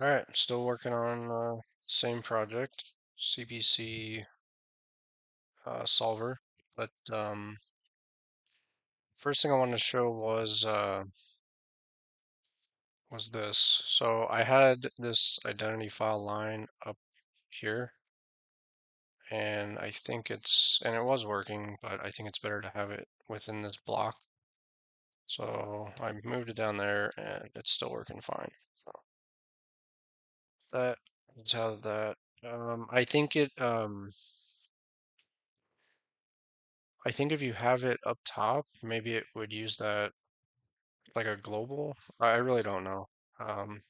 All right, still working on same project, CPC solver, but first thing I wanted to show was this. So I had this identity file line up here, and it was working, but I think it's better to have it within this block. So I moved it down there, and it's still working fine. So that is how that. I think I think if you have it up top, maybe it would use that like a global. I really don't know. Um,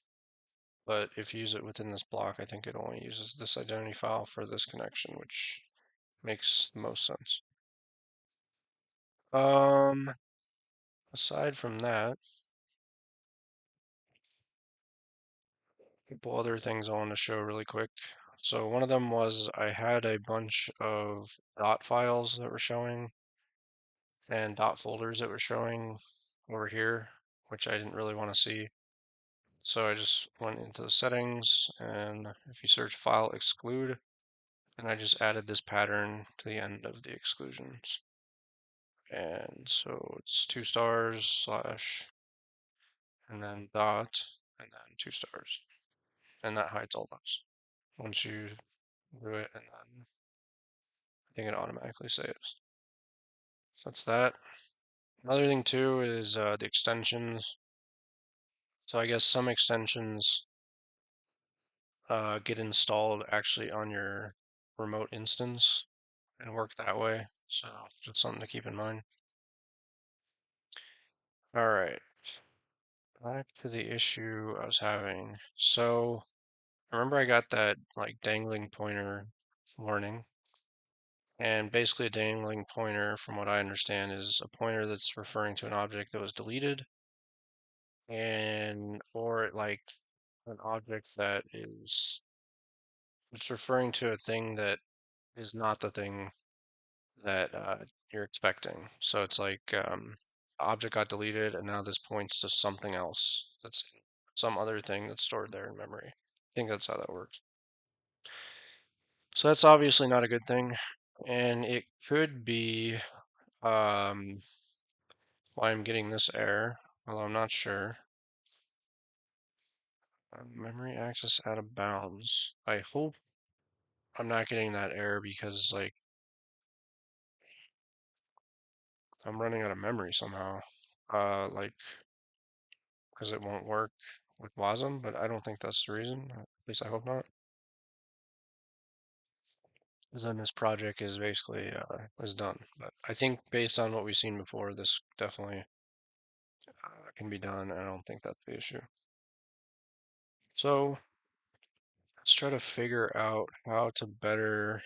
but if you use it within this block, I think it only uses this identity file for this connection, which makes the most sense. Um, Aside from that, a couple other things I want to show really quick. So one of them was I had a bunch of dot files that were showing and dot folders that were showing over here, which I didn't really want to see. So I just went into the settings, and if you search file exclude, and I just added this pattern to the end of the exclusions. And so it's 2 stars slash and then dot and then 2 stars. And that hides all those. Once you do it, and then I think it automatically saves. So that's that. Another thing too is the extensions. So I guess some extensions get installed actually on your remote instance and work that way. So just something to keep in mind. All right, back to the issue I was having. So remember I got that like dangling pointer warning, and basically a dangling pointer, from what I understand, is a pointer that's referring to an object that was deleted, and or like an object that is it's referring to a thing that is not the thing that you're expecting. So it's like object got deleted, and now this points to something else. That's some other thing that's stored there in memory. I think that's how that works. So that's obviously not a good thing, and it could be um, why I'm getting this error, although I'm not sure. Memory access out of bounds. I hope I'm not getting that error because like I'm running out of memory somehow. Like because it won't work with WASM, but I don't think that's the reason. At least I hope not. Because then this project is basically is done. But I think based on what we've seen before, this definitely can be done. I don't think that's the issue. So let's try to figure out how to better.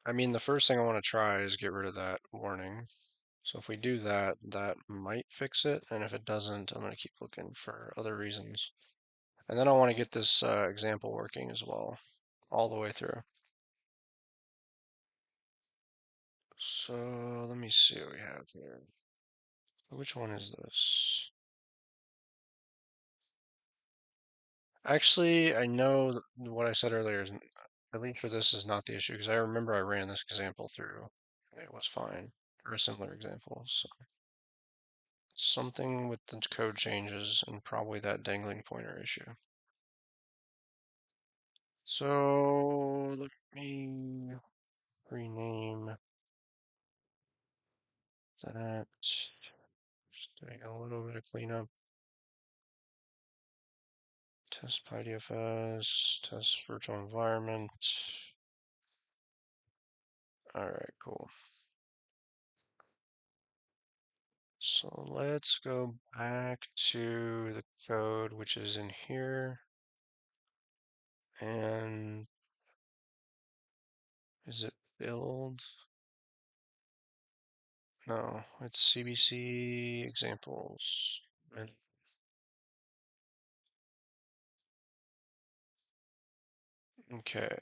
I mean, the first thing I want to try is get rid of that warning. So if we do that, that might fix it. And if it doesn't, I'm going to keep looking for other reasons. And then I want to get this example working as well, all the way through. So let me see what we have here. Which one is this? Actually, I know what I said earlier is, at least for this, is not the issue, because I remember I ran this example through. It was fine, or a similar example. So something with the code changes and probably that dangling pointer issue. So let me rename that. Just doing a little bit of cleanup. Test PyDFS, test virtual environment. All right, cool. So let's go back to the code, which is in here. And is it build? No, it's CBC examples. Okay,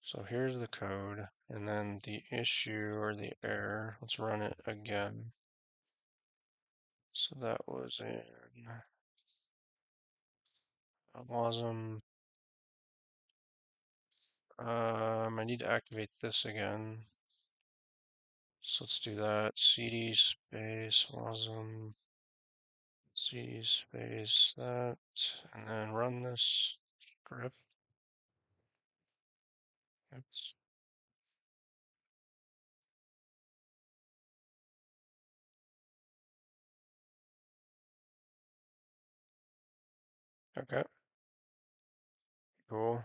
so here's the code, and then the issue or the error. Let's run it again. So that was in wasm. I need to activate this again. So let's do that. CD space wasm. CD space that, and then run this script. Oops. Okay, cool.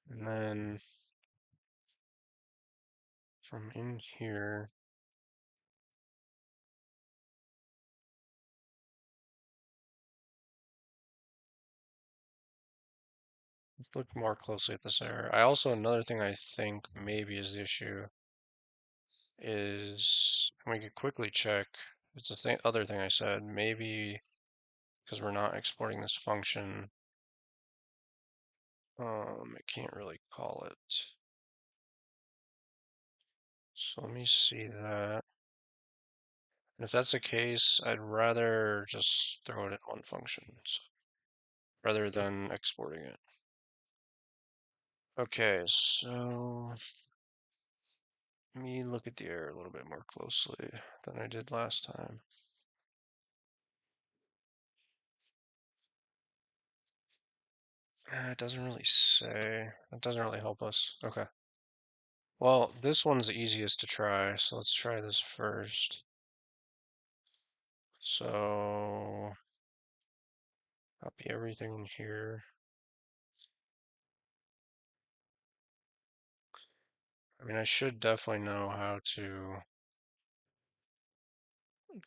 And then from in here, let's look more closely at this error. I also, another thing I think maybe is the issue is, and we could quickly check, it's the other thing I said, maybe because we're not exporting this function, I can't really call it. So let me see that. And if that's the case, I'd rather just throw it in one function rather than exporting it. Okay, so let me look at the error a little bit more closely than I did last time. It doesn't really say. It doesn't really help us. Okay. Well, this one's the easiest to try, so let's try this first. So, copy everything in here. I mean, I should definitely know how to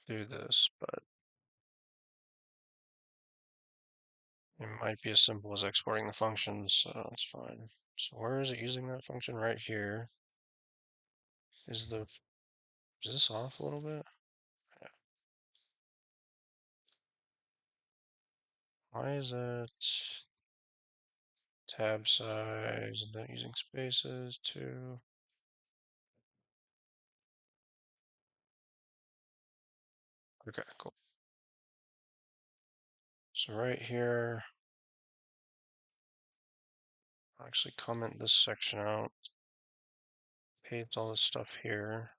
do this, but it might be as simple as exporting the functions, so that's fine. So where is it using that function? Right here. Is this off a little bit? Yeah. Why is it tab size, not using spaces, 2? Okay, cool. So right here, I'll actually comment this section out, paste all this stuff here.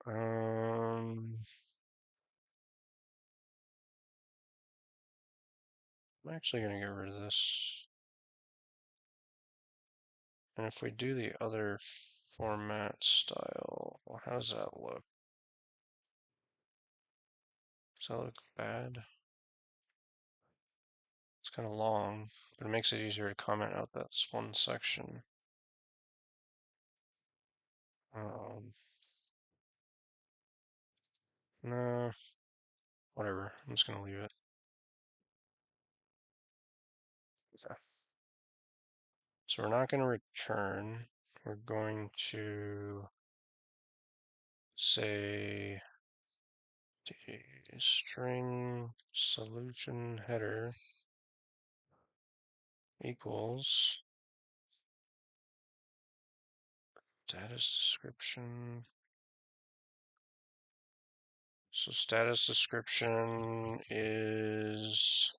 I'm actually gonna get rid of this. And if we do the other format style, well, how does that look? Does that look bad? It's kind of long, but it makes it easier to comment out that one section. Um, no, whatever. I'm just gonna leave it. Okay. So we're not going to return. We're going to say string solution header equals status description. So status description is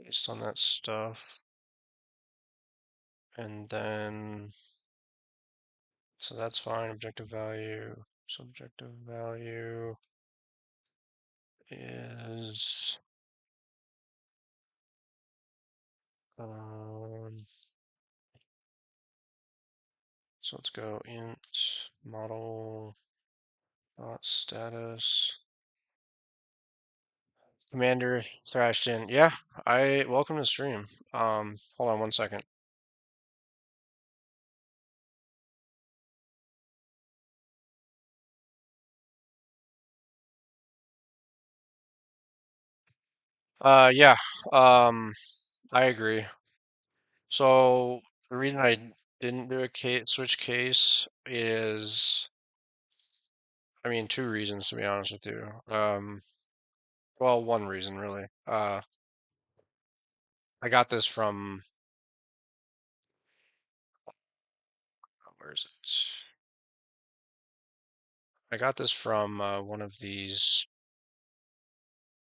based on that stuff. And then, so that's fine. Objective value, subjective value is, so let's go int model dot status. Commander thrashed in. Yeah, I welcome to the stream. Hold on 1 second. Yeah, I agree. So the reason I didn't do a switch case is, I mean, two reasons to be honest with you. Well, one reason really. I got this from, Where is it? I got this from one of these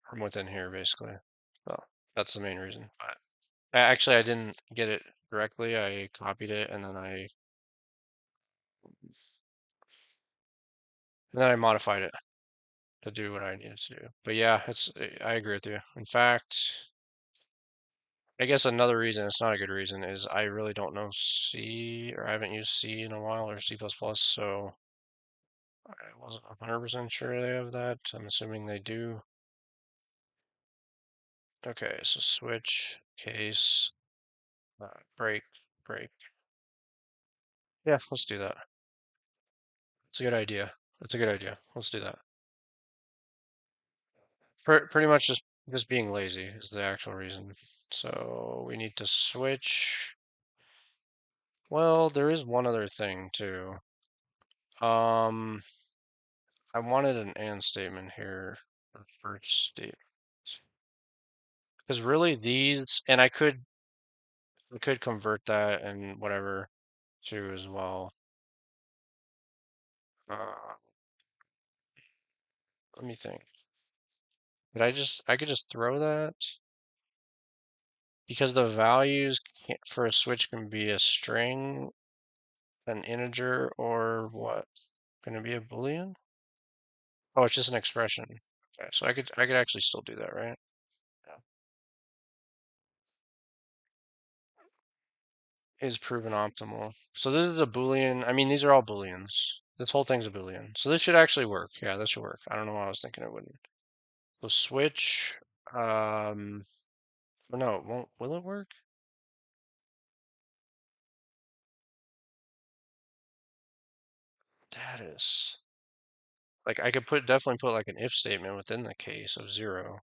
from within here, basically. So that's the main reason. But actually, I didn't get it directly. I copied it and then I modified it to do what I needed to do. But yeah, I agree with you. In fact, I guess another reason, it's not a good reason, is I really don't know C, or I haven't used C in a while, or C++, so I wasn't 100% sure they have that. I'm assuming they do. Okay, so switch, case, break, break. Yeah, let's do that. It's a good idea. That's a good idea. Let's do that. Pretty much just being lazy is the actual reason. So we need to switch. Well, there is one other thing too. Um, I wanted an and statement here for first statement. Because really these, and I could convert that and whatever too as well. Uh, let me think. I could just throw that because the values for a switch can be a string, an integer, or what? Going to be a Boolean? Oh, it's just an expression. Okay, so I could actually still do that, right? Yeah. Is proven optimal. So this is a Boolean. I mean, these are all Booleans. This whole thing's a Boolean. So this should actually work. Yeah, this should work. I don't know why I was thinking it wouldn't. So switch. But no, it won't. Will it work? Status. Like I could definitely put like an if statement within the case of 0.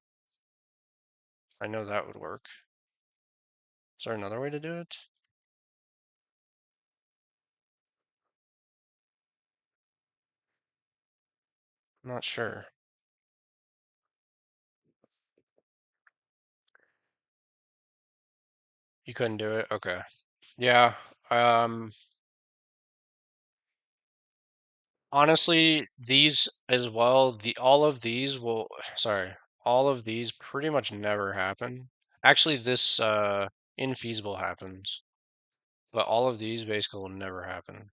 I know that would work. Is there another way to do it? I'm not sure. You couldn't do it? Okay. Yeah. Um, Honestly, these as well, all of these will, sorry, all of these pretty much never happen. Actually, this infeasible happens, but all of these basically will never happen.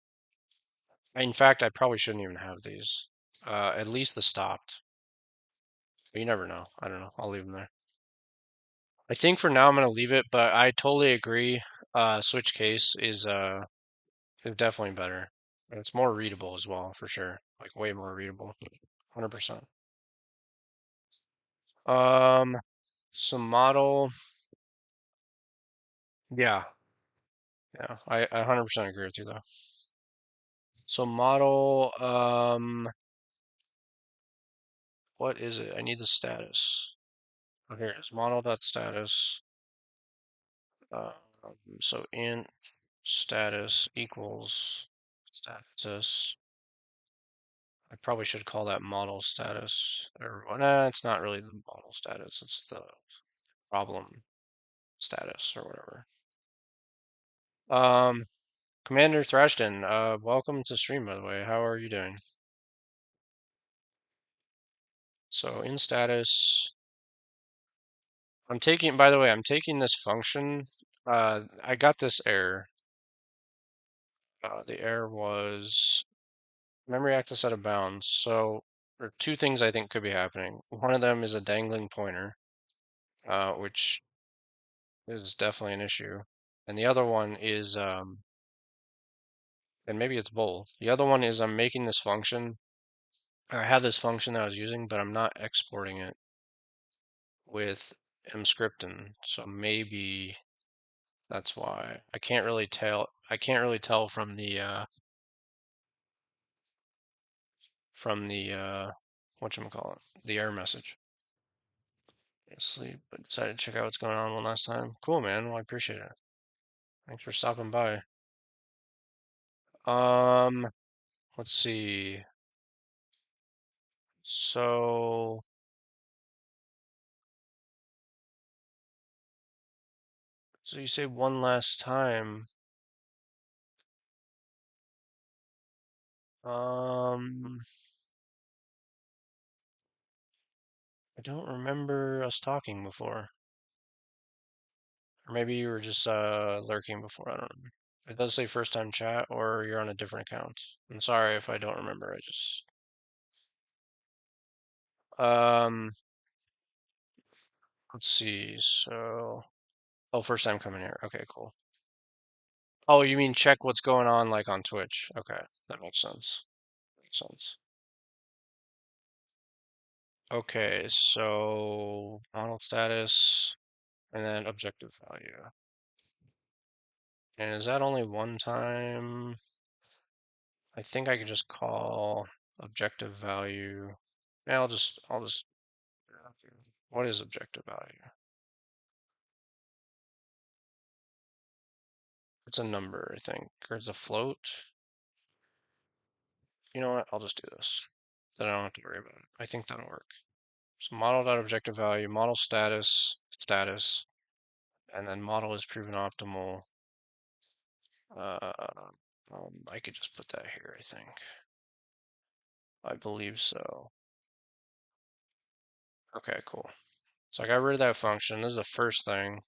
In fact, I probably shouldn't even have these. At least the stopped. But you never know. I don't know. I'll leave them there. I think for now I'm gonna leave it, but I totally agree. Switch case is definitely better. And it's more readable as well, for sure. Like way more readable. 100%. Um, some model. Yeah, yeah. I 100% agree with you though. So model, what is it? I need the status. Oh, here it is. Model.status. Um, so int status equals status. I probably should call that model status. Or well, nah, it's not really the model status. It's the problem status or whatever. Um, Commander Thrashton, welcome to stream, by the way. How are you doing? So in status, by the way, I'm taking this function. I got this error. The error was memory access out of bounds. So there are two things I think could be happening. One of them is a dangling pointer, which is definitely an issue. And the other one is, and maybe it's both. The other one is I'm making this function, or I have this function that I was using, but I'm not exporting it with Emscripten. So maybe that's why I can't really tell. I can't really tell from the whatchamacallit, the error message. Sleep, but decided to check out what's going on one last time. Cool, man. Well, I appreciate it. Thanks for stopping by. Um, let's see. So, so you say one last time. Um, I don't remember us talking before. Or maybe you were just lurking before, I don't know. It does say first time chat or you're on a different account. I'm sorry if I don't remember. I just um let's see. So oh, first time coming here. Okay, cool. Oh, you mean check what's going on like on Twitch. Okay, that makes sense. Makes sense. Okay, so model status and then objective value. And is that only one time? I think I could just call objective value. Yeah, I'll just what is objective value? It's a number, I think, or it's a float. You know what? I'll just do this. Then I don't have to worry about it. I think that'll work. So model.objective value, model status, and then model is proven optimal. I could just put that here, I think. I believe so. Okay, cool. So I got rid of that function. This is the first thing.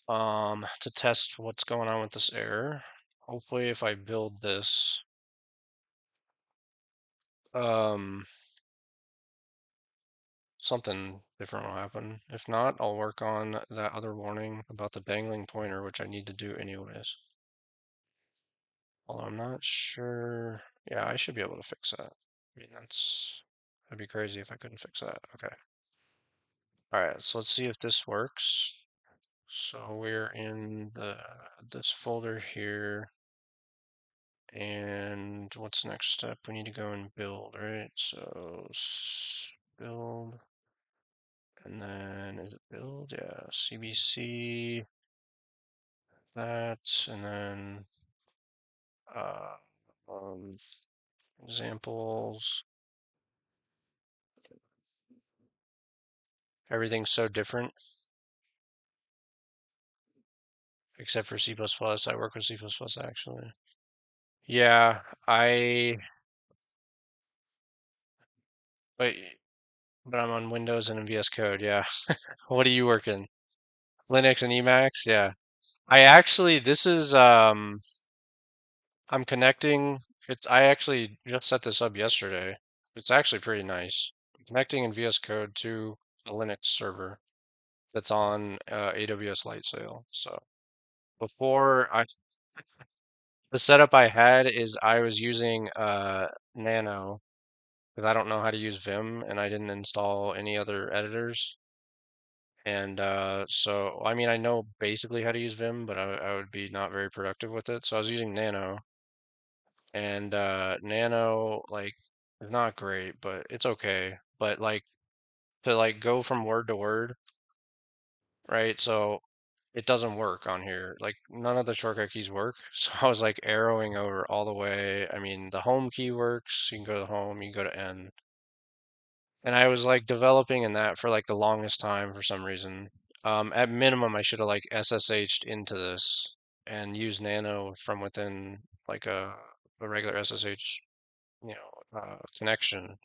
To test what's going on with this error. Hopefully if I build this, um, something different will happen. If not, I'll work on that other warning about the dangling pointer, which I need to do anyways. Although I'm not sure. Yeah, I should be able to fix that. I mean, that'd be crazy if I couldn't fix that. Okay. All right, so let's see if this works. So we're in this folder here. And what's the next step? We need to go and build, right? So build, and then is it build? Yeah, CBC, that, and then uh, um, examples. Everything's so different except for C++. I work with C++ actually. Yeah, wait, but I'm on Windows and in VS Code. Yeah. What are you working? Linux and Emacs? Yeah. I actually, this is I'm connecting. I actually just set this up yesterday. It's actually pretty nice. I'm connecting in VS Code to a Linux server that's on AWS Lightsail. So the setup I had is I was using Nano because I don't know how to use Vim and I didn't install any other editors. And so, I mean, I know basically how to use Vim, but I would be not very productive with it. So I was using Nano. And Nano like is not great, but it's okay. But like to like go from word to word, right? So it doesn't work on here. Like none of the shortcut keys work. So I was like arrowing over all the way. I mean, the home key works. You can go to home, you can go to N. And I was like developing in that for like the longest time for some reason. At minimum, I should have like SSH'd into this and used Nano from within like a regular SSH connection,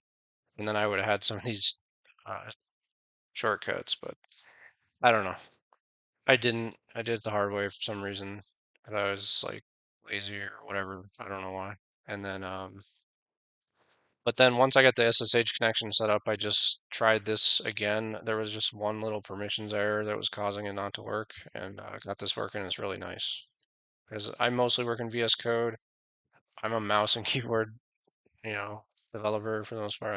and then I would have had some of these uh, shortcuts. But I don't know. I didn't. I did it the hard way for some reason. And I was like lazy or whatever. I don't know why. And then, but then once I got the SSH connection set up, I just tried this again. There was just one little permissions error that was causing it not to work, and I got this working. It's really nice because I mostly work in VS Code. I'm a mouse and keyboard, you know, developer for the most part.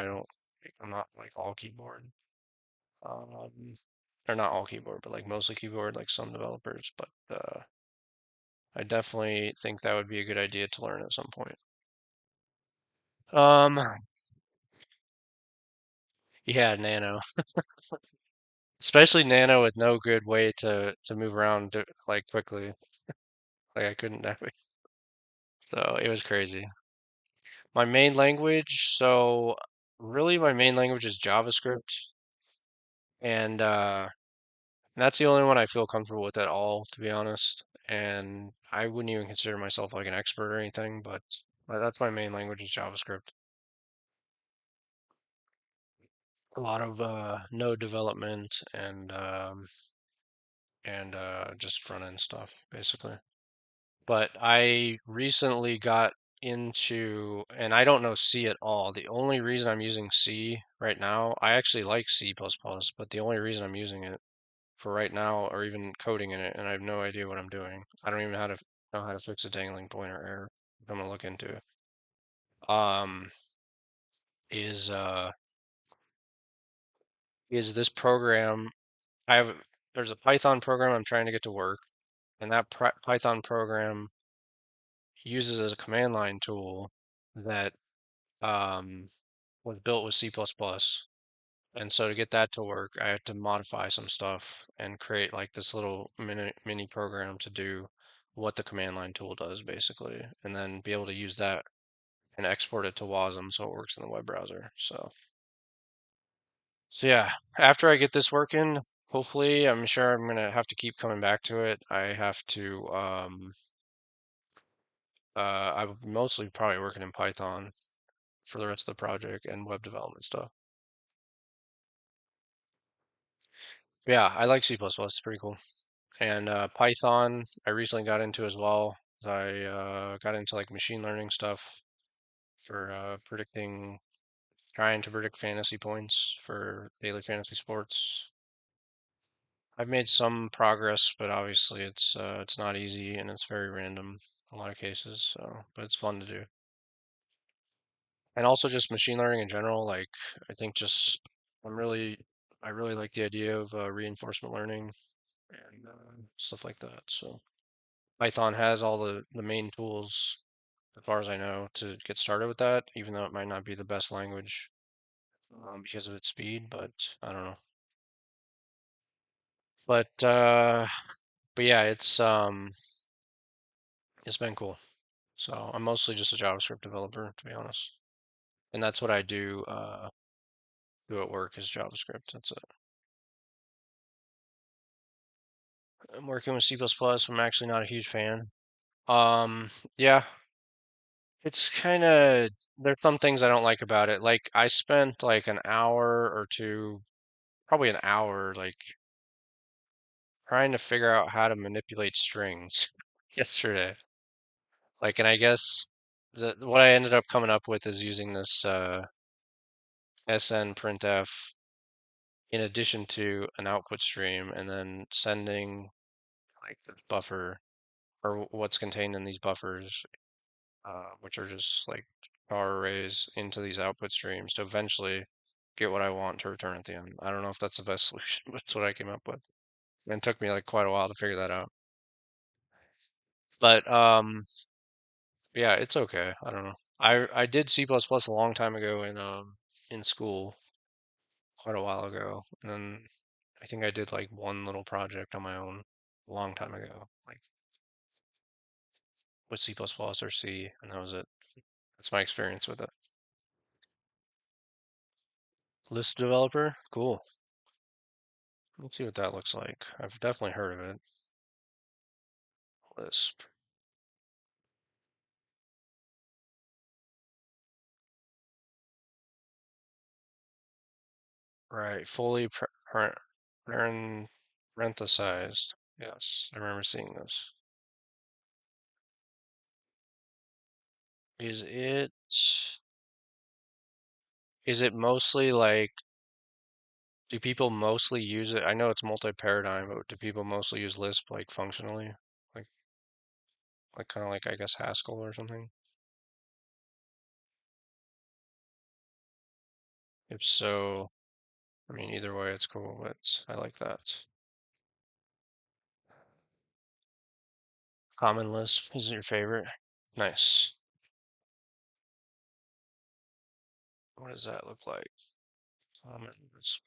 I'm not like all keyboard. Um, or not all keyboard, but like mostly keyboard, like some developers. But I definitely think that would be a good idea to learn at some point. Um, yeah, Nano, especially Nano with no good way to move around like quickly. Like I couldn't navigate, so it was crazy. My main language, so really my main language is JavaScript, and that's the only one I feel comfortable with at all, to be honest. And I wouldn't even consider myself like an expert or anything, but That's my main language is JavaScript. A lot of node development and just front end stuff, basically. But I recently got into, and I don't know C at all. The only reason I'm using C right now, I actually like C++, but the only reason I'm using it for right now, or even coding in it, and I have no idea what I'm doing. I don't even know how to fix a dangling pointer error. I'm gonna look into it. Um, is uh, is this program? I have there's a Python program I'm trying to get to work, and that Python program uses as a command line tool that um, was built with C++. And so to get that to work, I had to modify some stuff and create like this little mini program to do what the command line tool does basically, and then be able to use that and export it to WASM so it works in the web browser. So yeah, after I get this working, hopefully, I'm sure I'm gonna have to keep coming back to it. I have to I'm mostly probably working in Python for the rest of the project and web development stuff. Yeah, I like C++. It's pretty cool. And Python, I recently got into as well. I got into like machine learning stuff for trying to predict fantasy points for daily fantasy sports. I've made some progress, but obviously it's not easy and it's very random in a lot of cases. So, but it's fun to do. And also just machine learning in general. Like I think just I'm really I really like the idea of reinforcement learning and stuff like that. So. Python has all the main tools, as far as I know, to get started with that, even though it might not be the best language because of its speed, but I don't know. But uh, but yeah, it's been cool. So I'm mostly just a JavaScript developer, to be honest, and that's what I do at work is JavaScript. That's it. I'm working with C++. I'm actually not a huge fan. Yeah, it's kind of there's some things I don't like about it. Like I spent like an hour or two, probably an hour, like trying to figure out how to manipulate strings yesterday. Like, and I guess what I ended up coming up with is using this SN printf in addition to an output stream, and then sending like the buffer or what's contained in these buffers, which are just like bar arrays into these output streams to eventually get what I want to return at the end. I don't know if that's the best solution, but it's what I came up with. And it took me like quite a while to figure that out. But yeah, it's okay. I don't know. I did C++ plus plus a long time ago in school, quite a while ago. And then I think I did like one little project on my own a long time ago, like with C++ plus plus or C, and that was it. That's my experience with it. Lisp developer? Cool. Let's see what that looks like. I've definitely heard of it. Lisp. Right, fully parenthesized. Yes, I remember seeing this. Is it is it mostly like do people mostly use it? I know it's multi-paradigm, but do people mostly use Lisp like functionally? Like like kind of like I guess Haskell or something? If so, I mean either way it's cool, but I like that. Common Lisp is your favorite? Nice. What does that look like? Common Lisp.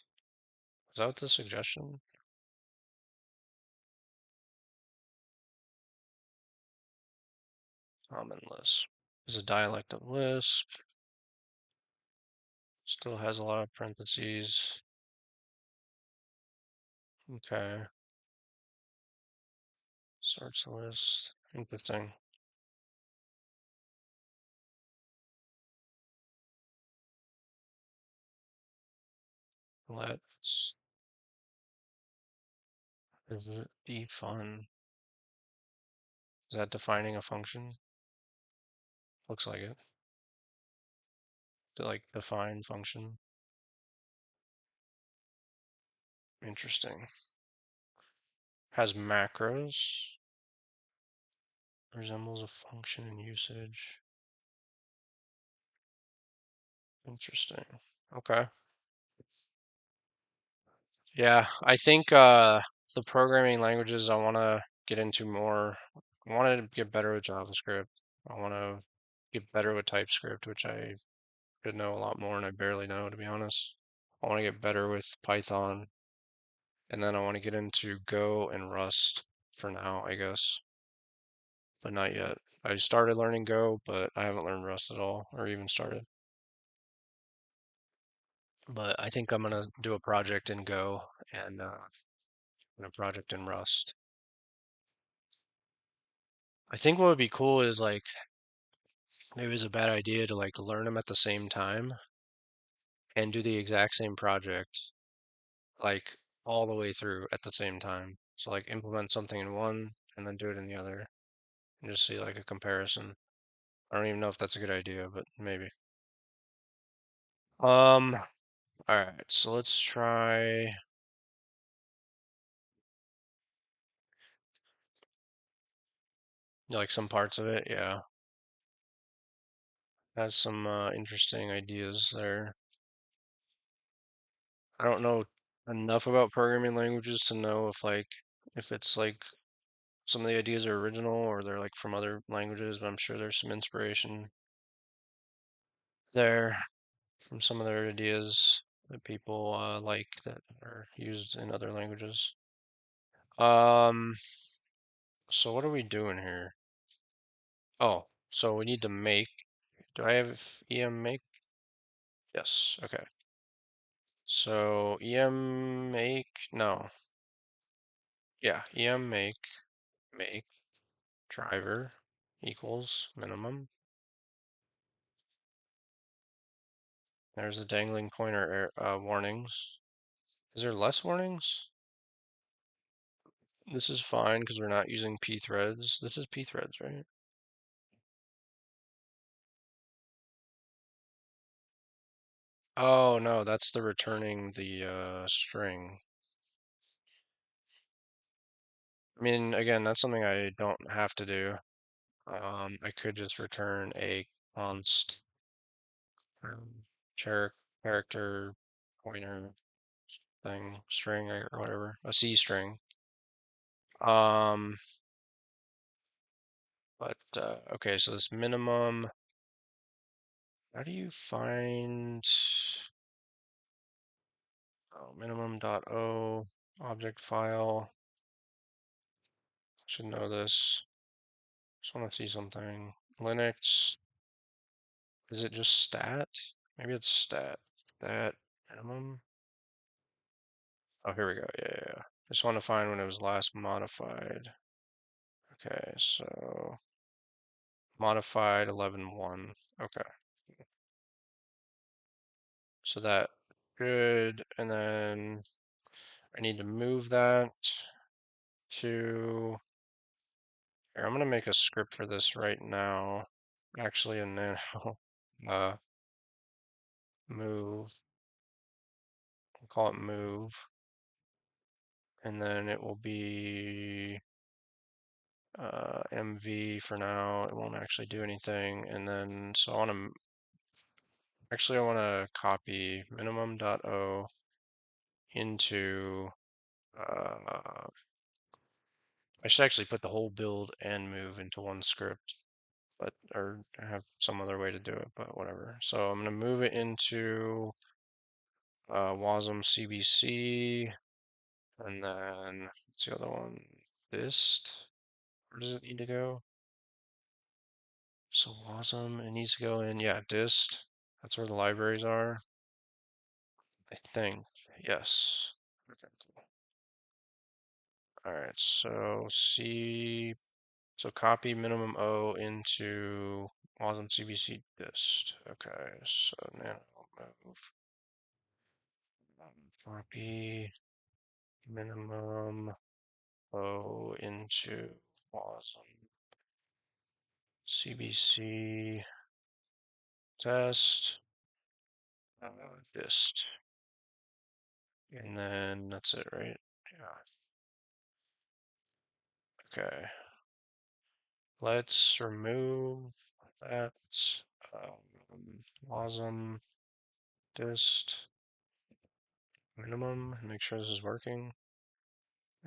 Is that what the suggestion? Common Lisp is a dialect of Lisp. Still has a lot of parentheses. Okay. Starts a list. Interesting. Let's is it be fun? Is that defining a function? Looks like it. To like define function. Interesting. Has macros. Resembles a function in usage. Interesting. Okay. Yeah, I think the programming languages I want to get into more. I want to get better with JavaScript. I want to get better with TypeScript, which I should know a lot more and I barely know, to be honest. I want to get better with Python, and then I want to get into Go and Rust for now, I guess, but not yet. I started learning Go, but I haven't learned Rust at all, or even started. But I think I'm gonna do a project in Go and a project in Rust. I think what would be cool is like maybe it's a bad idea to like learn them at the same time and do the exact same project like all the way through at the same time. So like implement something in one and then do it in the other and just see like a comparison. I don't even know if that's a good idea, but maybe. Um, all right, so let's try like some parts of it. Yeah, has some interesting ideas there. I don't know enough about programming languages to know if it's like some of the ideas are original or they're like from other languages, but I'm sure there's some inspiration there from some of their ideas that people like that are used in other languages. Um, so what are we doing here? Oh, so we need to make. Do I have em make? Yes. Okay. So em make. No. Yeah. Em make driver equals minimum. There's the dangling pointer warnings. Is there less warnings? This is fine because we're not using p threads. This is p threads, right? Oh no, that's the returning the string. I mean, again, that's something I don't have to do. I could just return a const char character pointer thing, string or whatever, a C string. Um, but okay, so this minimum, how do you find minimum dot o object file? Should know this. Just want to see something. Linux, is it just stat? Maybe it's stat. Stat minimum. Oh, here we go. Yeah, yeah, yeah. Just want to find when it was last modified. Okay, so modified 11.1. Okay, so that good. And then I need to move that to here. I'm gonna make a script for this right now. Actually, and then uh move. I'll call it move, and then it will be MV for now. It won't actually do anything. And then, so I want to, actually I want to copy minimum.o into, I should actually put the whole build and move into one script, but, or have some other way to do it, but whatever. So I'm going to move it into wasm cbc, and then, what's the other one? Dist. Where does it need to go? So Wasm, it needs to go in, yeah, dist. That's where the libraries are, I think. Yes. Okay, cool. All right, so so copy minimum O into Wasm CBC dist. Okay, so now move. copy minimum O into awesome CBC test dist, and then that's it, right? Yeah. Okay. Let's remove that awesome dist minimum and make sure this is working.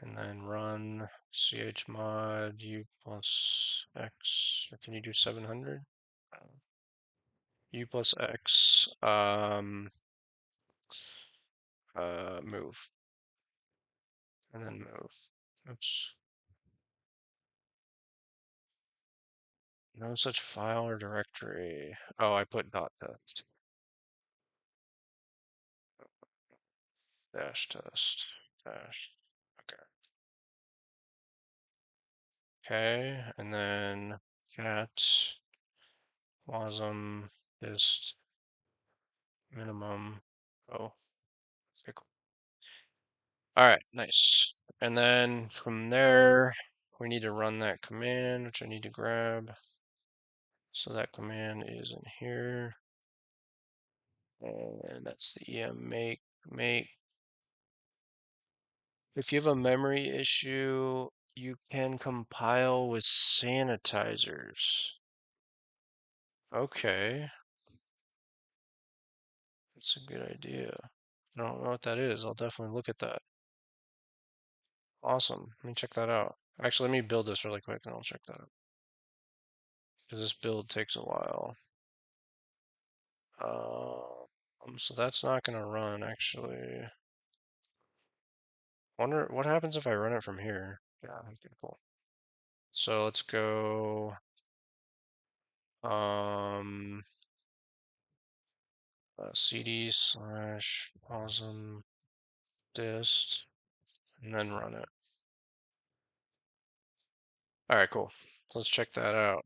And then run chmod u plus x, or can you do 700? U plus x, move, and then move. Oops. No such file or directory. Oh, I put dot test, dash test, dash. Okay. Okay, and then cat wasm dist minimum. Oh, okay, cool. All right, nice. And then from there, we need to run that command, which I need to grab. So that command is in here. And that's the em make. If you have a memory issue, you can compile with sanitizers. Okay, that's a good idea. I don't know what that is. I'll definitely look at that. Awesome. Let me check that out. Actually, let me build this really quick and I'll check that out. Because this build takes a while. So that's not going to run, actually. Wonder what happens if I run it from here. Yeah, okay, cool. So let's go, um, cd slash awesome dist, and then run it. All right, cool. So let's check that out.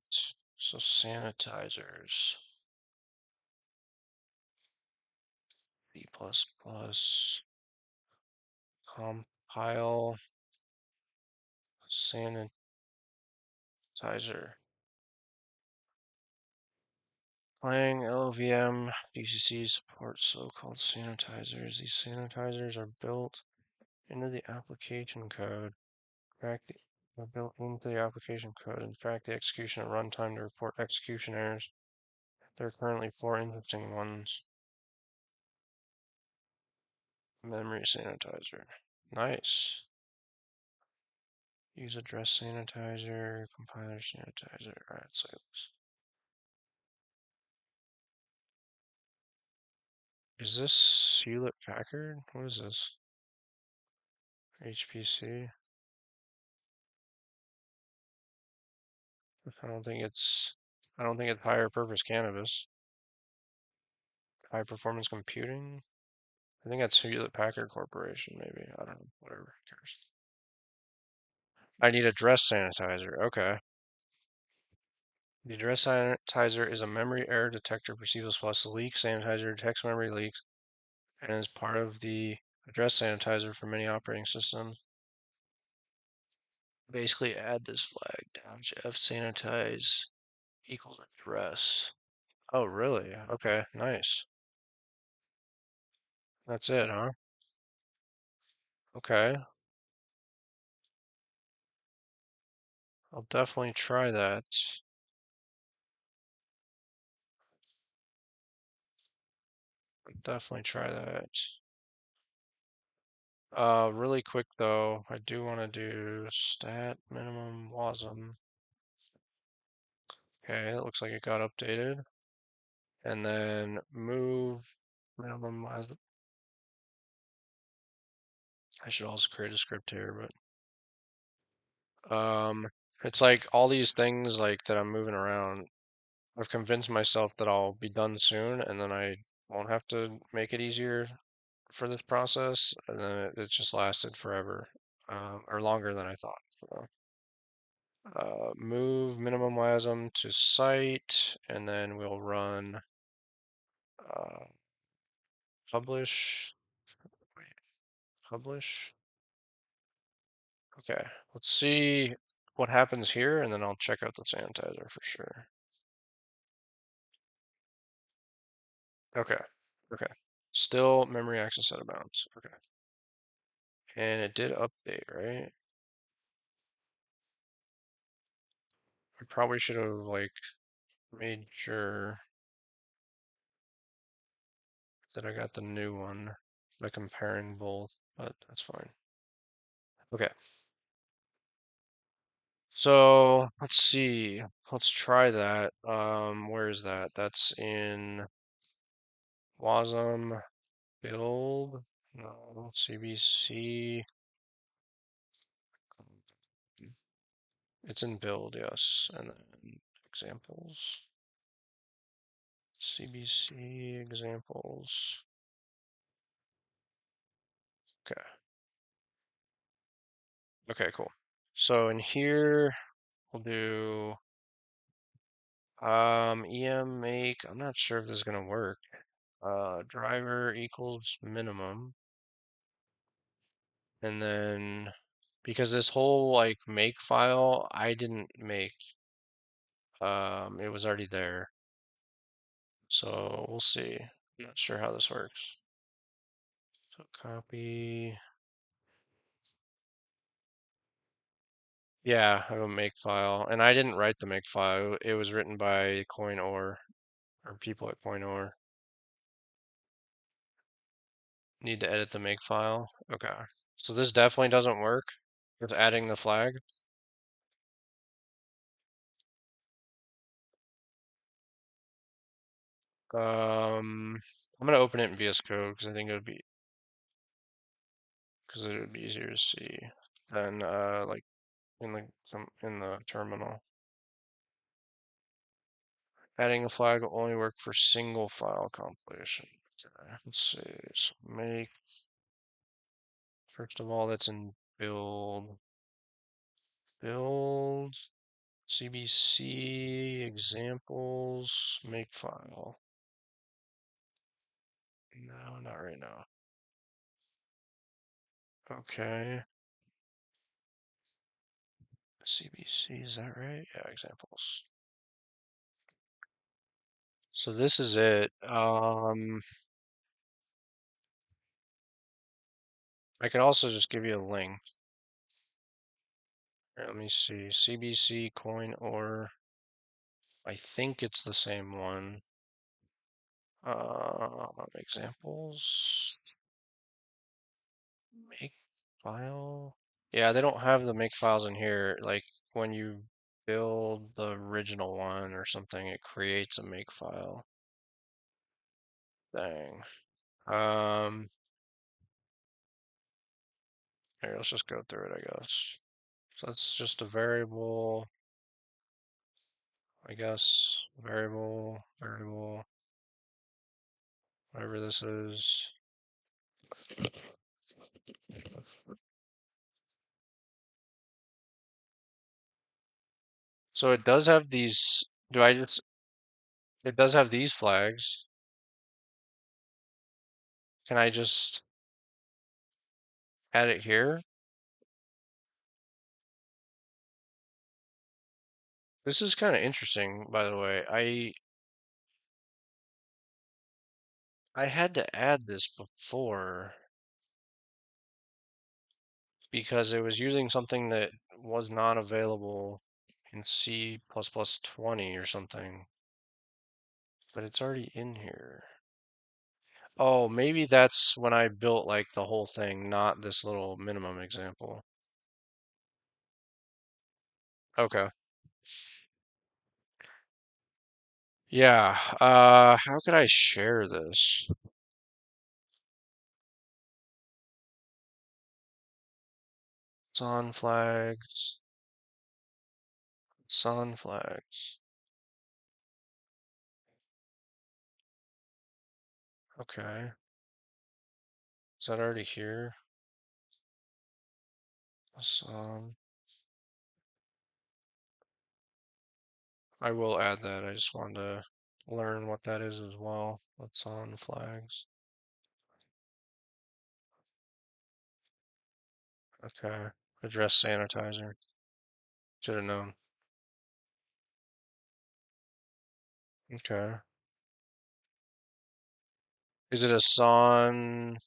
So sanitizers, B++, compile, sanitizer. Playing LVM DCC supports so-called sanitizers. These sanitizers are built into the application code. They're built into the application code and track the execution at runtime to report execution errors. There are currently 4 interesting ones. Memory sanitizer. Nice. Use address sanitizer, compiler sanitizer. Alright, so is this Hewlett Packard? What is this? HPC? I don't think it's higher purpose cannabis. High performance computing? I think that's Hewlett Packard Corporation, maybe. I don't know. Whatever. Who cares? I need address sanitizer. Okay. The address sanitizer is a memory error detector for C++ leak sanitizer detects memory leaks and is part of the address sanitizer for many operating systems. Basically add this flag dash f sanitize equals address. Oh, really? Okay, nice. That's it, huh? Okay. I'll definitely try that. Definitely try that. Really quick though, I do want to do stat minimum wasm. Okay, it looks like it got updated. And then move minimum wasm. I should also create a script here, but it's like all these things like that I'm moving around. I've convinced myself that I'll be done soon, and then I won't have to make it easier for this process, and then it just lasted forever, or longer than I thought. So, move minimum WASM to site, and then we'll run publish. Publish. Okay, let's see what happens here, and then I'll check out the sanitizer for sure. Okay, okay. Still memory access out of bounds. Okay. And it did update, right? I probably should have like made sure that I got the new one by comparing both, but that's fine. Okay. So let's see. Let's try that. Where is that? That's in Wasm build. No, CBC. It's in build, yes. And then examples. CBC examples. Okay. Okay, cool. So in here we'll do em make. I'm not sure if this is gonna work. Driver equals minimum. And then because this whole like make file I didn't make, it was already there. So we'll see. I'm not sure how this works. So copy. Yeah, I have a make file. And I didn't write the make file. It was written by CoinOr or people at CoinOr. Need to edit the make file. Okay. So this definitely doesn't work with adding the flag. I'm gonna open it in VS Code because I think it would be easier to see than like in the terminal. Adding a flag will only work for single file compilation. Okay, let's see. So make first of all that's in build CBC examples make file. No, not right now. Okay. CBC, is that right? Yeah, examples. So this is it. I can also just give you a link. Here, let me see. CBC coin or I think it's the same one. Examples. Make file. Yeah, they don't have the make files in here. Like when you build the original one or something, it creates a make file. Dang. Um, Here, let's just go through it, I guess. So that's just a variable, I guess. Variable, whatever this is. So it does have these, it does have these flags. Can I just add it here? This is kind of interesting, by the way. I had to add this before because it was using something that was not available in C++ 20 or something, but it's already in here. Oh, maybe that's when I built like the whole thing, not this little minimum example. Okay. Yeah, how could I share this? It's on flags. It's on flags. Okay. Is that already here? Um, I will add that. I just wanted to learn what that is as well. What's on flags? Okay. Address sanitizer. Should have known. Okay. Is it assign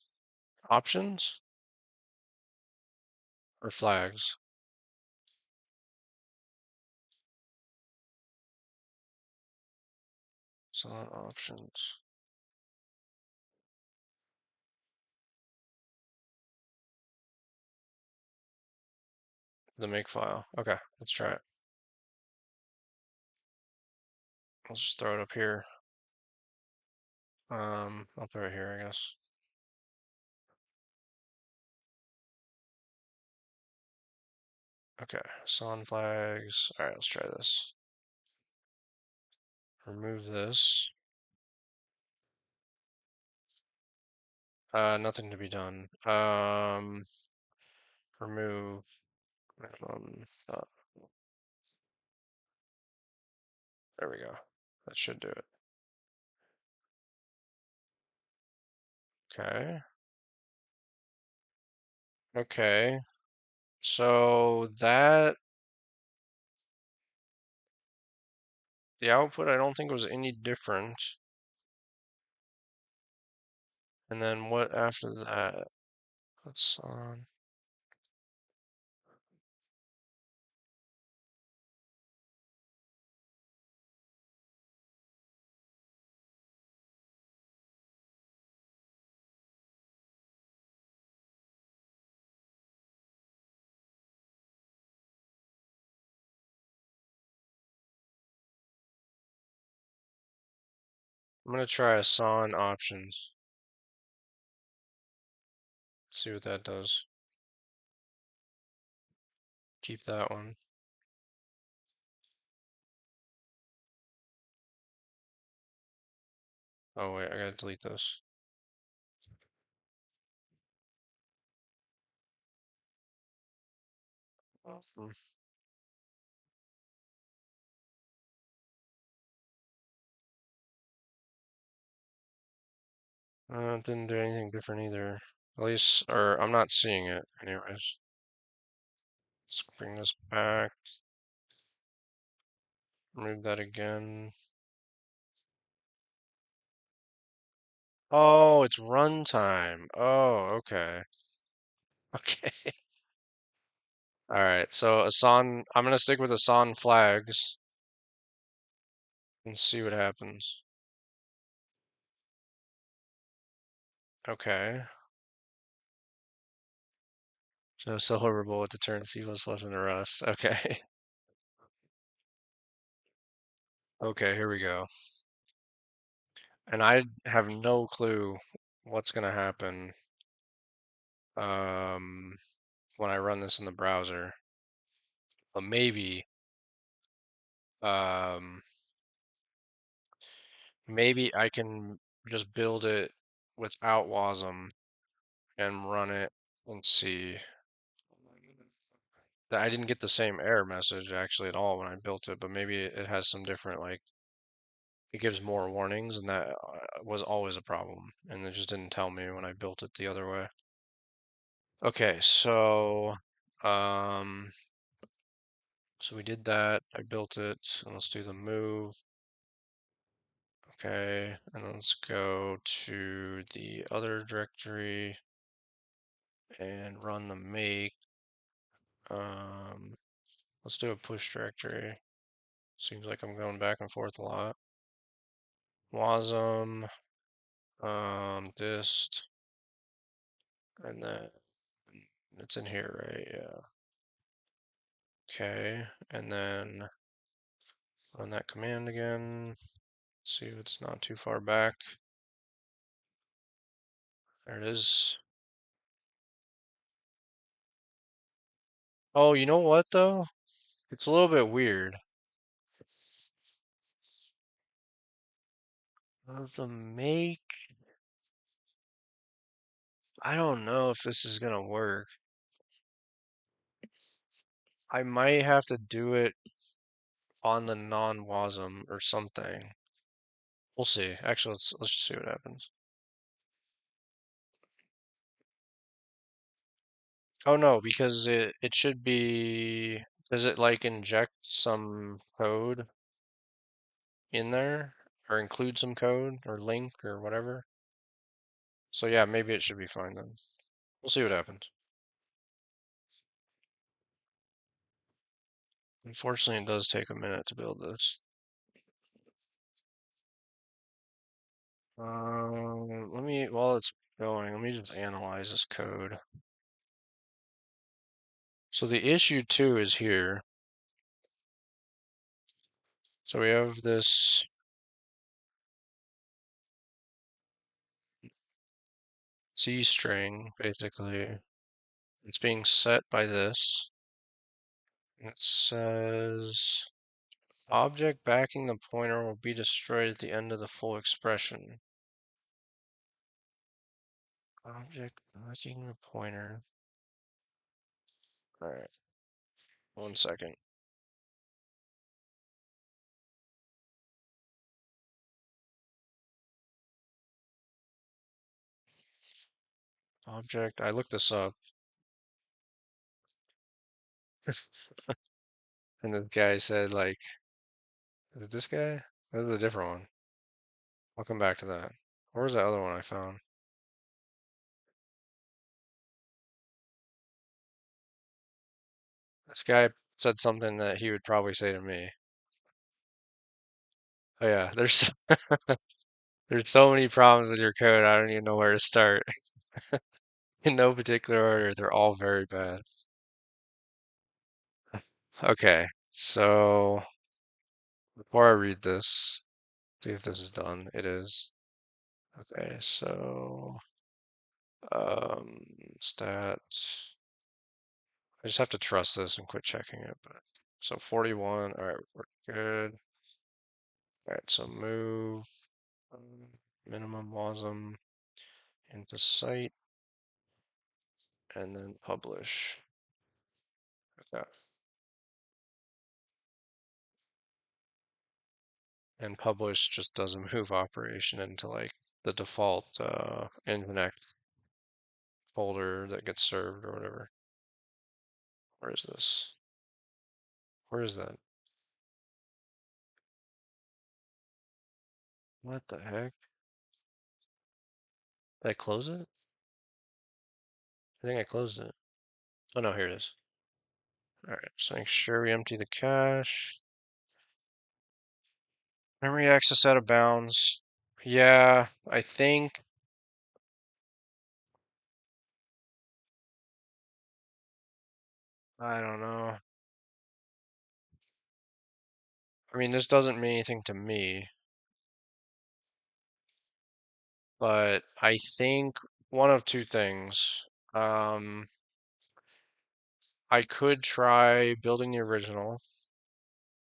options or flags? Assign options. The make file. Okay, let's try it. Let's just throw it up here. I'll throw it here, I guess. Okay, assign flags. All right, let's try this. Remove this. Nothing to be done. Remove minimum. There we go. That should do it. Okay. Okay. So that the output I don't think was any different. And then what after that? Let's I'm gonna try assign options. See what that does. Keep that one. Oh wait, I gotta delete this. Hmm. It didn't do anything different either. At least, or I'm not seeing it anyways. Let's bring this back. Remove that again. Oh, it's runtime. Oh, okay. Okay. All right. So Asan, I'm gonna stick with Asan flags and see what happens. Okay. So silver bullet to turn C++ into Rust. Okay. Okay, here we go. And I have no clue what's gonna happen um when I run this in the browser. But um maybe I can just build it without WASM and run it and see. I didn't get the same error message actually at all when I built it, but maybe it has some different, like, it gives more warnings, and that was always a problem, and it just didn't tell me when I built it the other way. Okay, um, so we did that. I built it, and let's do the move. Okay, and let's go to the other directory and run the make. Um, let's do a push directory. Seems like I'm going back and forth a lot. Wasm, dist, and then it's in here, right? Yeah. Okay, and then run that command again. See if it's not too far back. There it is. Oh, you know what though? It's a little bit weird. The make, I don't know if this is gonna work. I might have to do it on the non-WASM or something. We'll see. Actually, let's just see what happens. Oh no, because it should be, does it like inject some code in there or include some code or link or whatever? So yeah, maybe it should be fine then. We'll see what happens. Unfortunately, it does take a minute to build this. While it's going, let me just analyze this code. So the issue too is here. So we have this C string, basically. It's being set by this. It says object backing the pointer will be destroyed at the end of the full expression. Object backing the pointer. All right, 1 second. Object, I looked this up, and the guy said like, is it this guy? This is a different one. I'll come back to that. Where's that other one I found? This guy said something that he would probably say to me. Oh yeah, there's so many problems with your code, I don't even know where to start. In no particular order, they're all very bad. Okay, so before I read this, see if this is done. It is. Okay, so um stat. I just have to trust this and quit checking it, but so 41, all right, we're good. All right, so move minimum wasm into site and then publish. Okay. And publish just does a move operation into like the default Nginx folder that gets served or whatever. Where is this? Where is that? What the heck? Did I close it? I think I closed it. Oh no, here it is. All right, so make sure we empty the cache. Memory access out of bounds. Yeah, I think. I don't know. I mean, this doesn't mean anything to me, but I think one of two things. I could try building the original.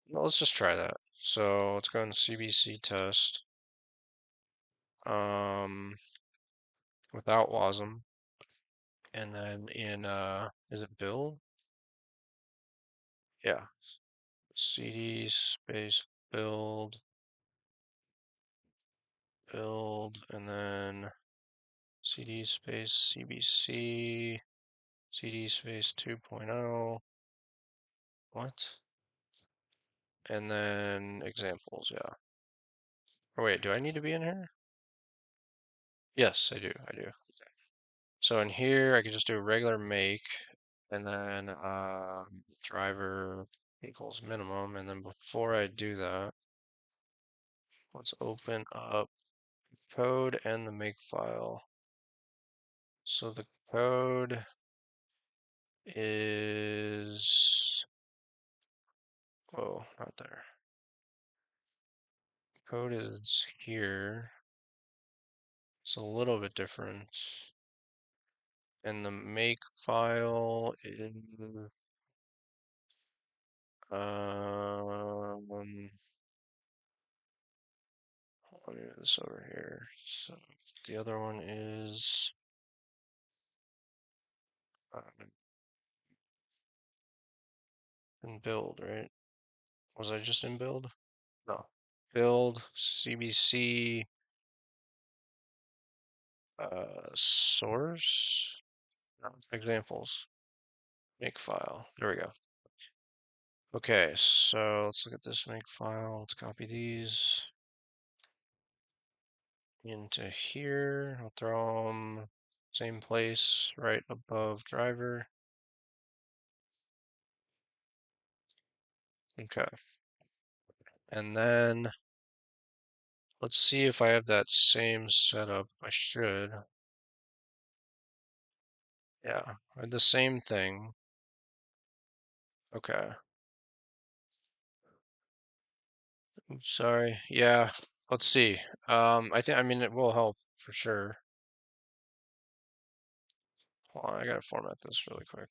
Well, let's just try that. So let's go in CBC test. Um, without WASM. And then in is it build? Yeah. CD space build, and then CD space CBC, CD space 2.0. What? And then examples, yeah. Oh wait, do I need to be in here? Yes, I do. So in here, I could just do a regular make, and then driver equals minimum, and then before I do that, let's open up code and the make file. So the code is, whoa, not there. Code is here. It's a little bit different. And the make file is, let me move this over here. So the other one is in build, right? Was I just in build? No. Build, CBC, source, no, examples. Make file. There we go. Okay, so let's look at this make file. Let's copy these into here. I'll throw them same place, right above driver. Okay. And then let's see if I have that same setup. I should. Yeah, I had the same thing. Okay. Oops, sorry. Yeah, let's see. I mean, it will help for sure. Hold on, I gotta format this really quick.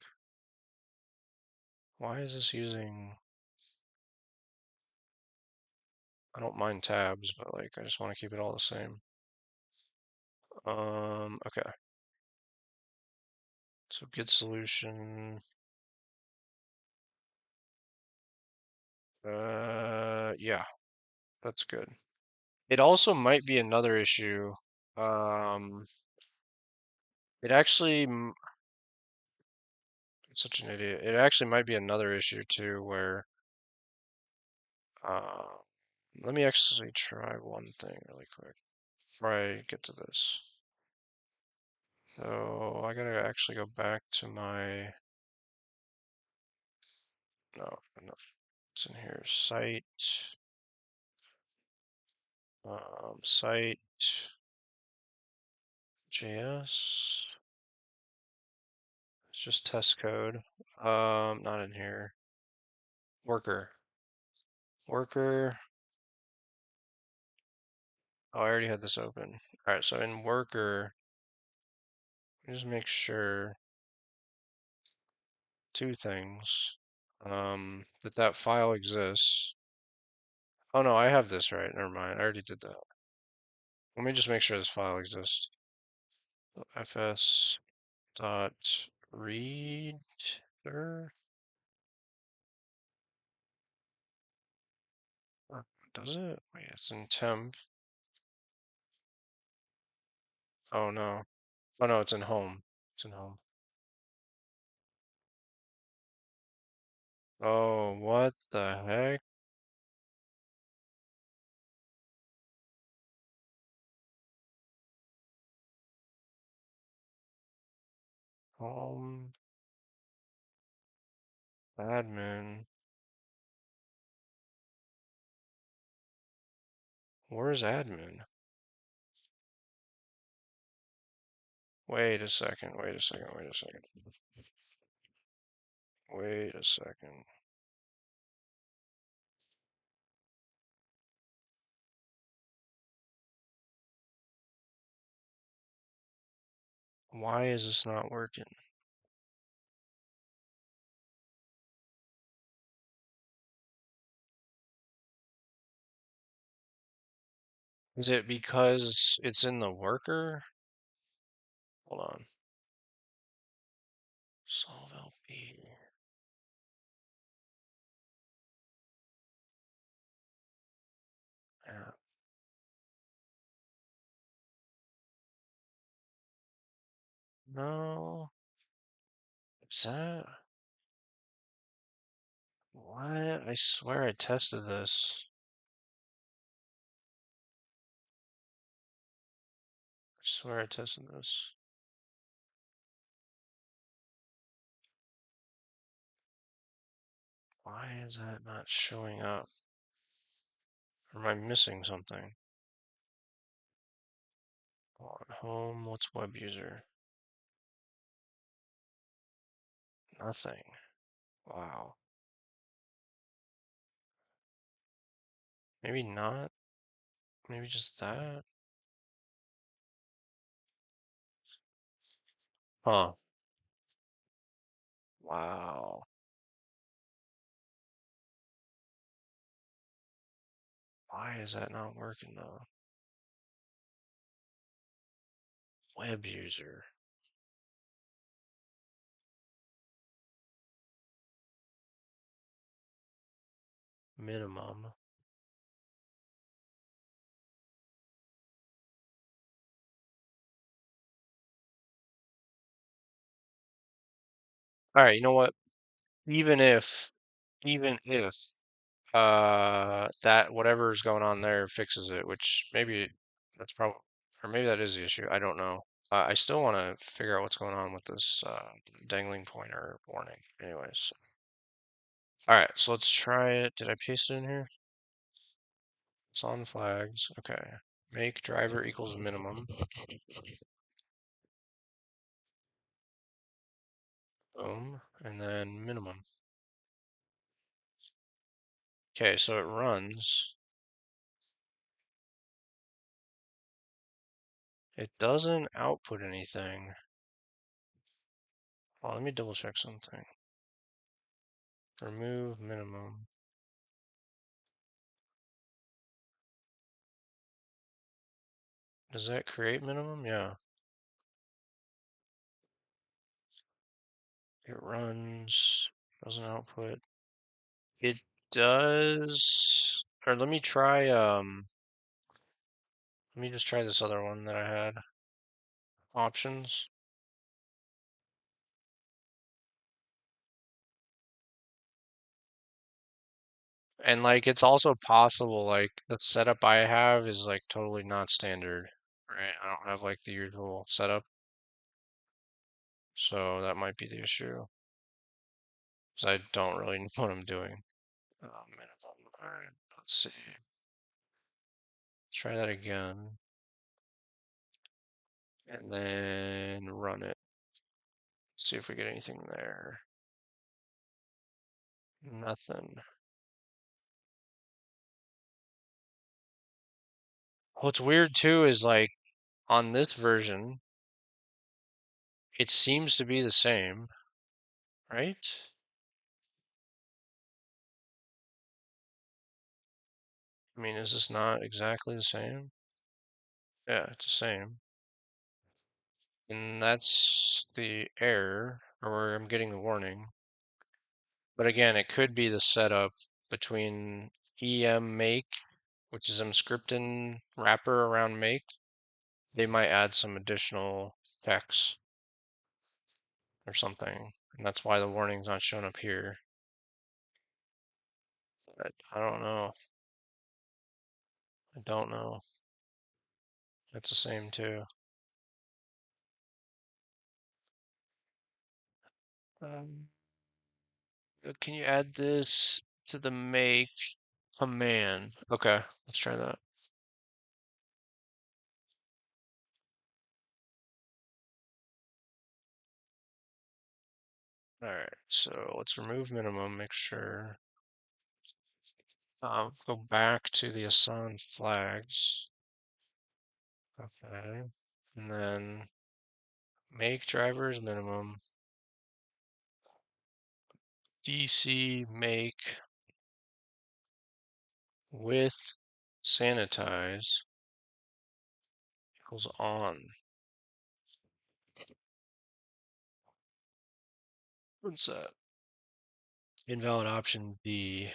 Why is this using, I don't mind tabs, but like, I just want to keep it all the same. Okay. So get solution. Yeah, that's good. It also might be another issue. Um, it actually, it's such an idiot. It actually might be another issue too, where, uh, let me actually try one thing really quick before I get to this. So I gotta actually go back to my, no, it's in here, site, JS. It's just test code. Not in here. Worker. Worker. Oh, I already had this open. All right, so in worker, just make sure two things. That file exists. Oh no, I have this right. Never mind. I already did that. Let me just make sure this file exists. So fs dot reader. Does it? Wait, it's in temp. Oh no. Oh no, it's in home. It's in home. Oh, what the heck? Home admin. Where's admin? Wait a second, wait a second, wait a second. Wait a second. Why is this not working? Is it because it's in the worker? Hold on. Solve LP. Yeah. No. Is that? What? I swear I tested this. I swear I tested this. Why is that not showing up? Or am I missing something? On home, what's web user? Nothing. Wow. Maybe not. Maybe just that. Huh. Wow. Why is that not working though? Web user. Minimum. All right, you know what? even if, even if that whatever's going on there fixes it, which maybe that's probably, or maybe that is the issue. I don't know. I still want to figure out what's going on with this dangling pointer warning. Anyways, all right, so let's try it. Did I paste it in here? It's on flags. Okay. Make driver equals minimum. Boom. And then minimum. Okay, so it runs. It doesn't output anything. Oh, let me double check something. Remove minimum. Does that create minimum? Yeah. It runs, doesn't output. It does, or let me just try this other one that I had. Options. And like it's also possible like the setup I have is like totally not standard. Right? I don't have like the usual setup. So that might be the issue. Because I don't really know what I'm doing. Minimum. Alright, let's see. Let's try that again. And then run it. See if we get anything there. Nothing. What's weird too is like on this version, it seems to be the same, right? I mean, is this not exactly the same? Yeah, it's the same. And that's the error, or where I'm getting the warning. But again, it could be the setup between em make, which is Emscripten wrapper around make. They might add some additional text or something. And that's why the warning's not showing up here. But I don't know. I don't know. It's the same too. Um, can you add this to the make command? Okay, let's try that. All right, so let's remove minimum, make sure. Go back to the assign flags. Okay, and then make drivers minimum. DC make with sanitize equals on. What's that? Invalid option B.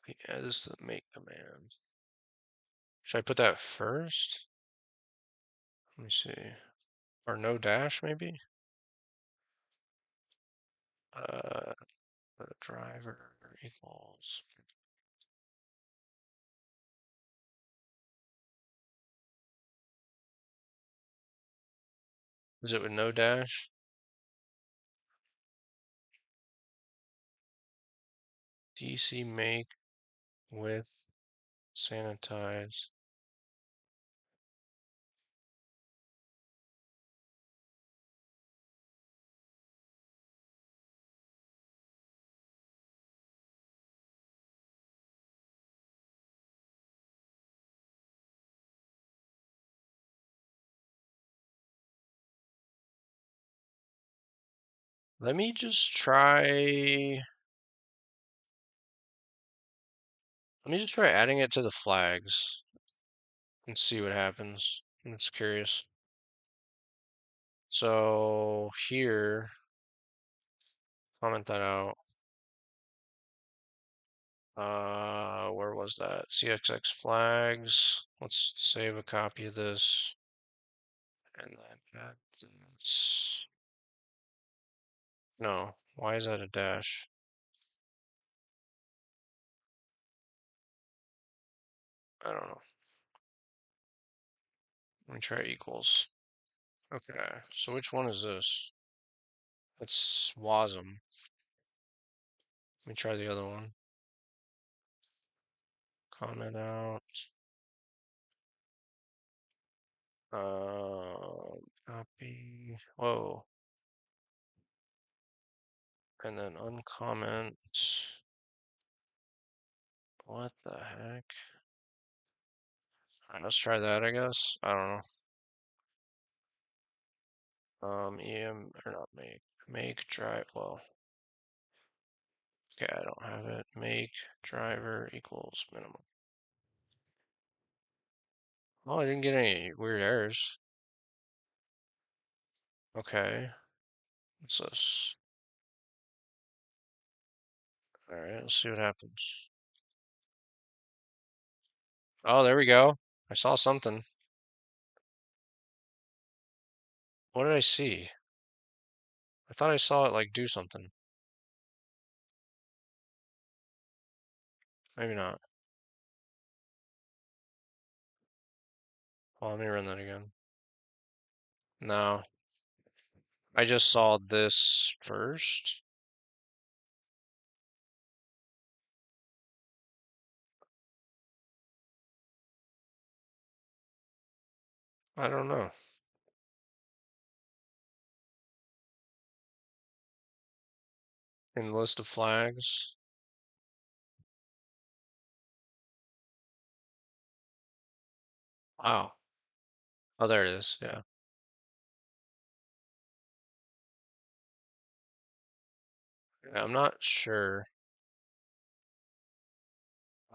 Yeah, this is the make command. Should I put that first? Let me see. Or no dash, maybe? Uh, driver equals. Is it with no dash? DC make with sanitize. Let me just try. Let me just try adding it to the flags and see what happens. I'm just curious. So here, comment that out. Where was that? CXX flags. Let's save a copy of this. And then add this. No, why is that a dash? I don't know. Let me try equals. Okay, so which one is this? It's Wasm. Let me try the other one. Comment out. Copy. Whoa. And then uncomment. What the heck? Alright, let's try that, I guess. I don't know. Or not make. Make drive. Well, okay, I don't have it. Make driver equals minimum. Oh, I didn't get any weird errors. Okay. What's this? Alright, let's see what happens. Oh, there we go. I saw something. What did I see? I thought I saw it like do something. Maybe not. Well, let me run that again. No, I just saw this first. I don't know. In list of flags. Wow. Oh, there it is. Yeah. Yeah, I'm not sure.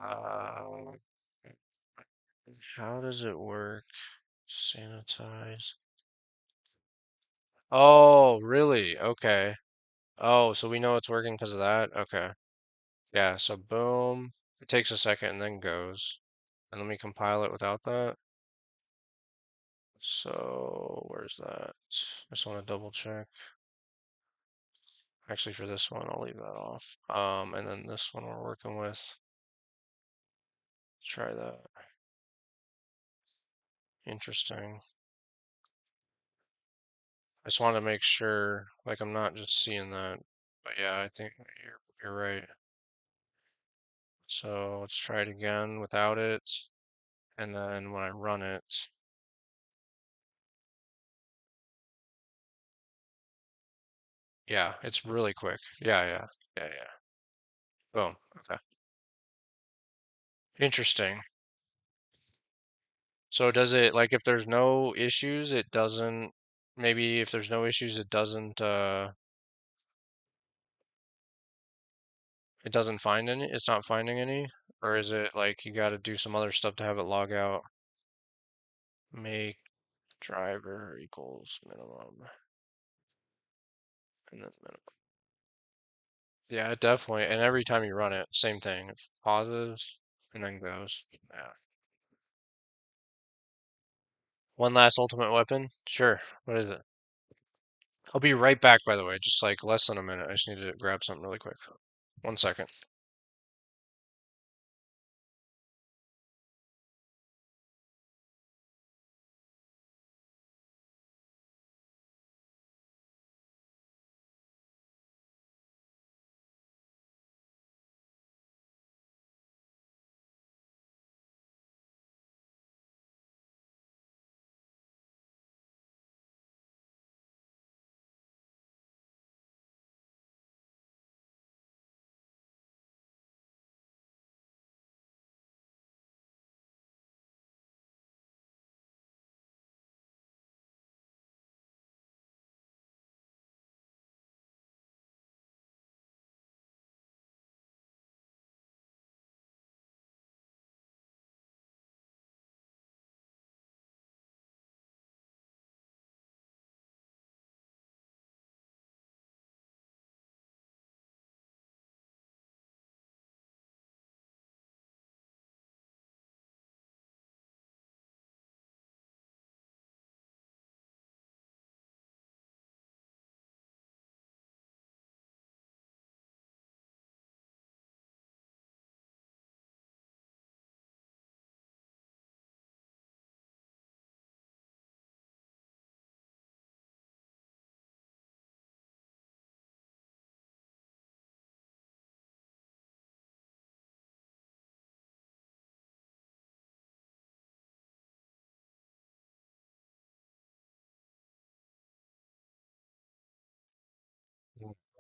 Uh, how does it work? Sanitize. Oh, really? Okay. Oh, so we know it's working because of that? Okay. Yeah, so boom. It takes a second and then goes. And let me compile it without that. So where's that? I just want to double check. Actually, for this one, I'll leave that off. And then this one we're working with. Try that. Interesting. I just want to make sure, like I'm not just seeing that. But yeah, I think you're right. So let's try it again without it. And then when I run it, yeah, it's really quick. Yeah. Boom. Okay. Interesting. So does it, like, if there's no issues, it doesn't, maybe if there's no issues, it doesn't find any, it's not finding any? Or is it like you got to do some other stuff to have it log out? Make driver equals minimum. And then minimum. Yeah, it definitely. And every time you run it, same thing. It pauses and then goes. Yeah. One last ultimate weapon? Sure. What is it? I'll be right back, by the way. Just like less than a minute. I just need to grab something really quick. 1 second.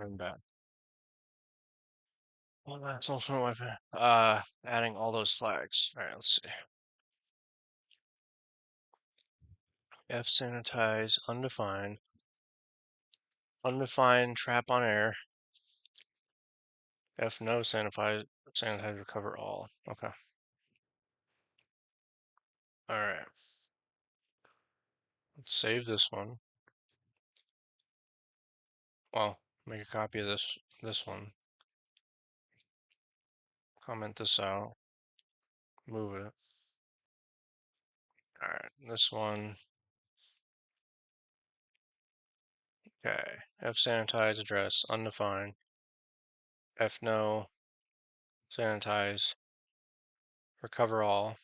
I'm back. Well, that's also weapon. Adding all those flags. All right, let's see. F sanitize, undefined. Undefined trap on air. F no sanitize recover all. Okay. All right. Let's save this one. Well, make a copy of this one. Comment this out. Move it. All right. This one. Okay. F sanitize address undefined. F no sanitize recover all.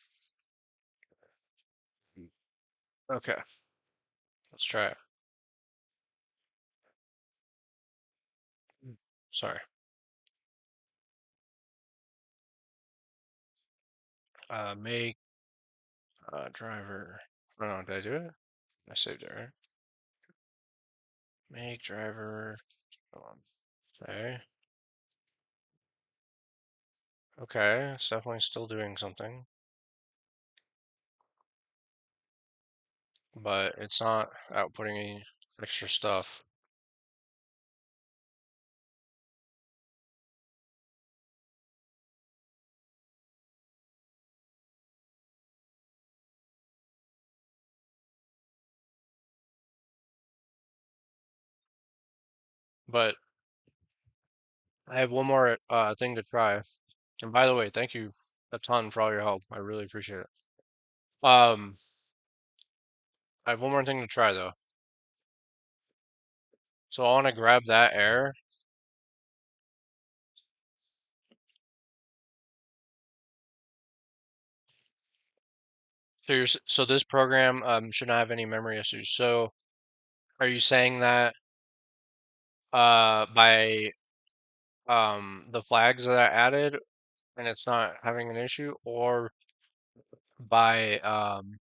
Okay. Let's try it. Sorry. Make driver. Oh, no, did I do it? I saved it, right? Make driver. Okay. Okay, it's definitely still doing something, but it's not outputting any extra stuff. But I have one more thing to try. And by the way, thank you a ton for all your help. I really appreciate it. Um, I have one more thing to try though. So I want to grab that error. So this program should not have any memory issues. So are you saying that by the flags that I added and it's not having an issue, by um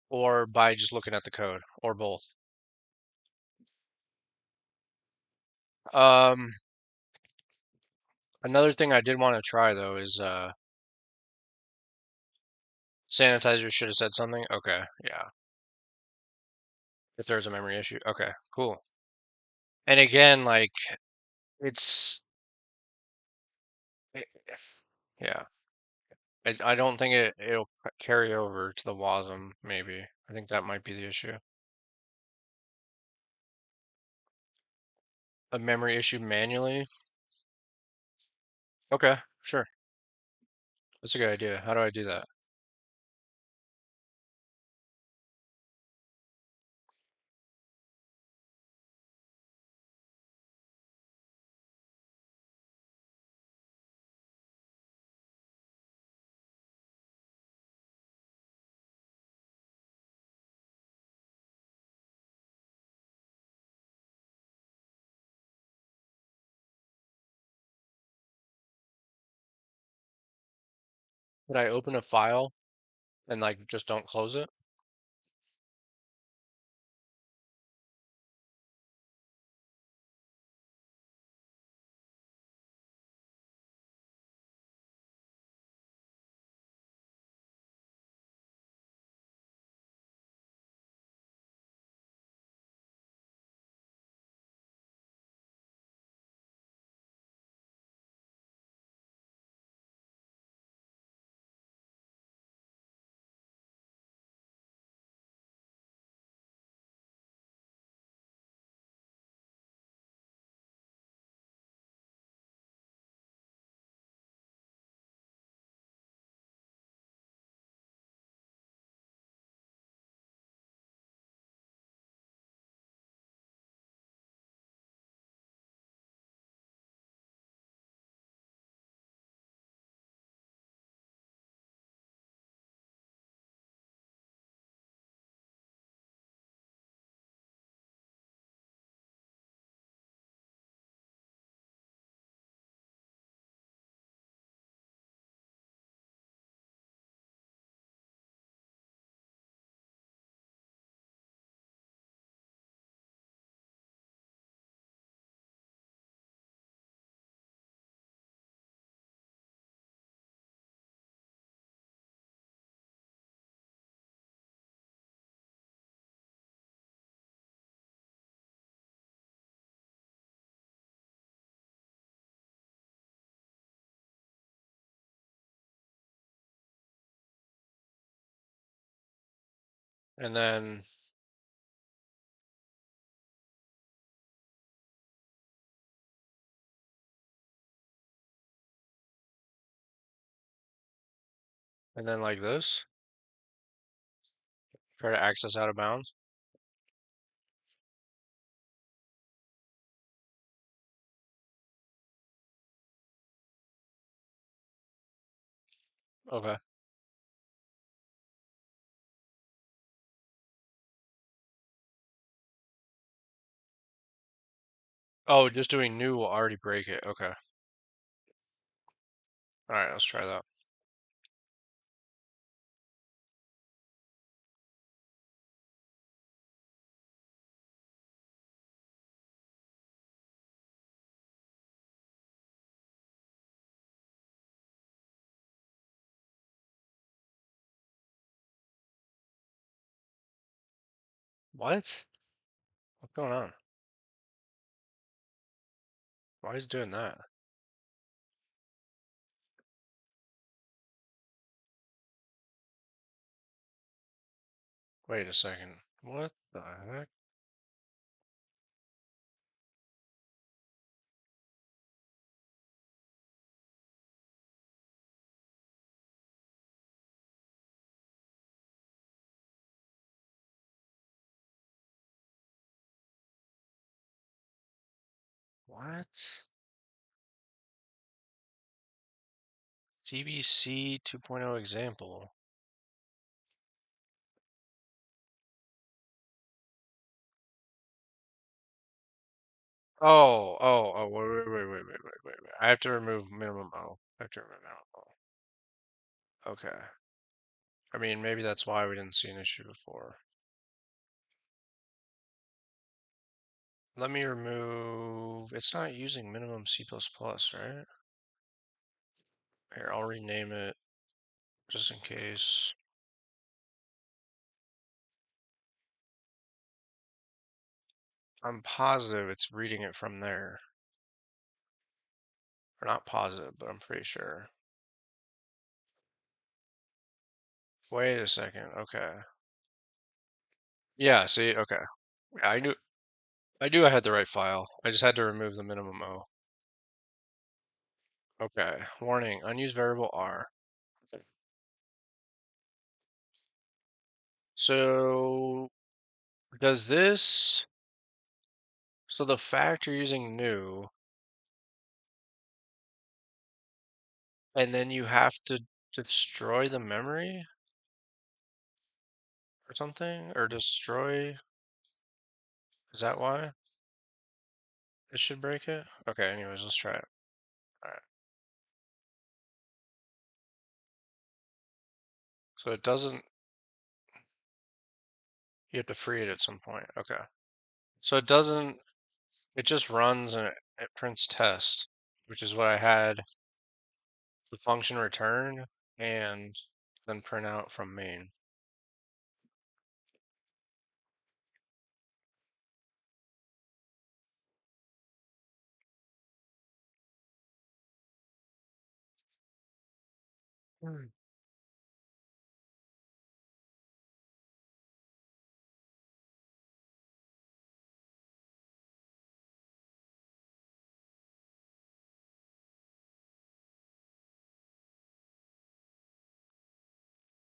or by just looking at the code, or both? Um, Another thing I did want to try though is sanitizer should have said something. Okay, yeah. If there's a memory issue. Okay, cool. And again, like it's it, yeah. I don't think it'll carry over to the WASM, maybe. I think that might be the issue. A memory issue manually? Okay, sure. That's a good idea. How do I do that? Could I open a file and like just don't close it? And then like this, try to access out of bounds. Okay. Oh, just doing new will already break it. Okay. All right, let's try that. What? What's going on? Why is it doing that? Wait a second. What the heck? What? CBC 2.0 example. Oh, wait. I have to remove minimum O. I have to remove minimum O. Okay. I mean, maybe that's why we didn't see an issue before. Let me remove, it's not using minimum C++, right? Here, I'll rename it just in case. I'm positive it's reading it from there. Or not positive, but I'm pretty sure. Wait a second. Okay. Yeah, see, okay. Yeah, I knew I had the right file. I just had to remove the minimum O. Okay. Warning, unused variable R. Okay. So does this, so the fact you're using new, and then you have to destroy the memory or something? Or destroy, is that why it should break it? Okay, anyways, let's try it. All right. So it doesn't, you have to free it at some point. Okay. So it doesn't, it just runs and it prints test, which is what I had the function return and then print out from main. Hmm.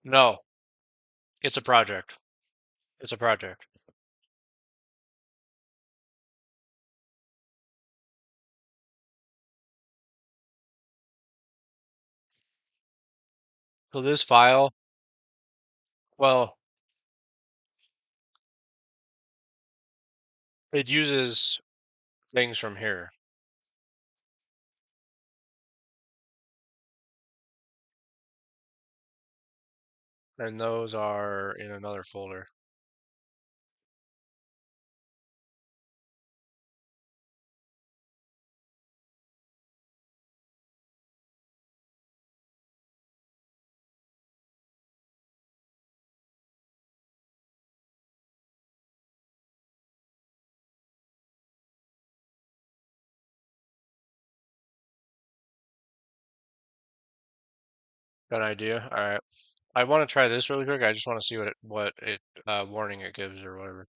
No, it's a project. It's a project. So this file, well, it uses things from here, and those are in another folder. Got an idea? All right. I want to try this really quick. I just want to see what it warning it gives or whatever.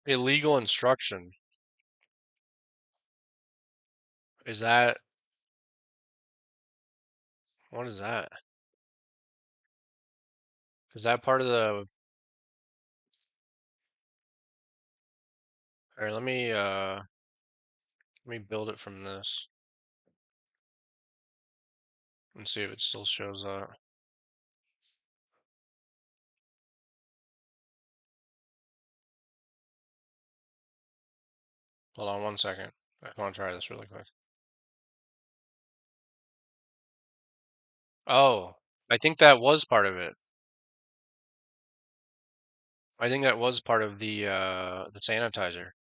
Illegal instruction. Is that what is that? Is that part of the? All right, let me build it from this and see if it still shows up. Hold on 1 second. I want to try this really quick. Oh, I think that was part of it. I think that was part of the sanitizer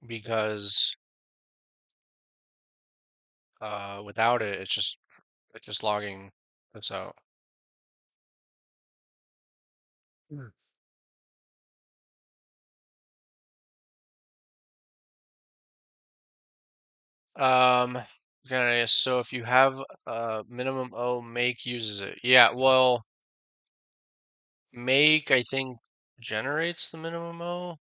because without it, it's just logging this out. Hmm. Um, okay, so if you have minimum O, make uses it. Yeah, well, make I think generates the minimum O.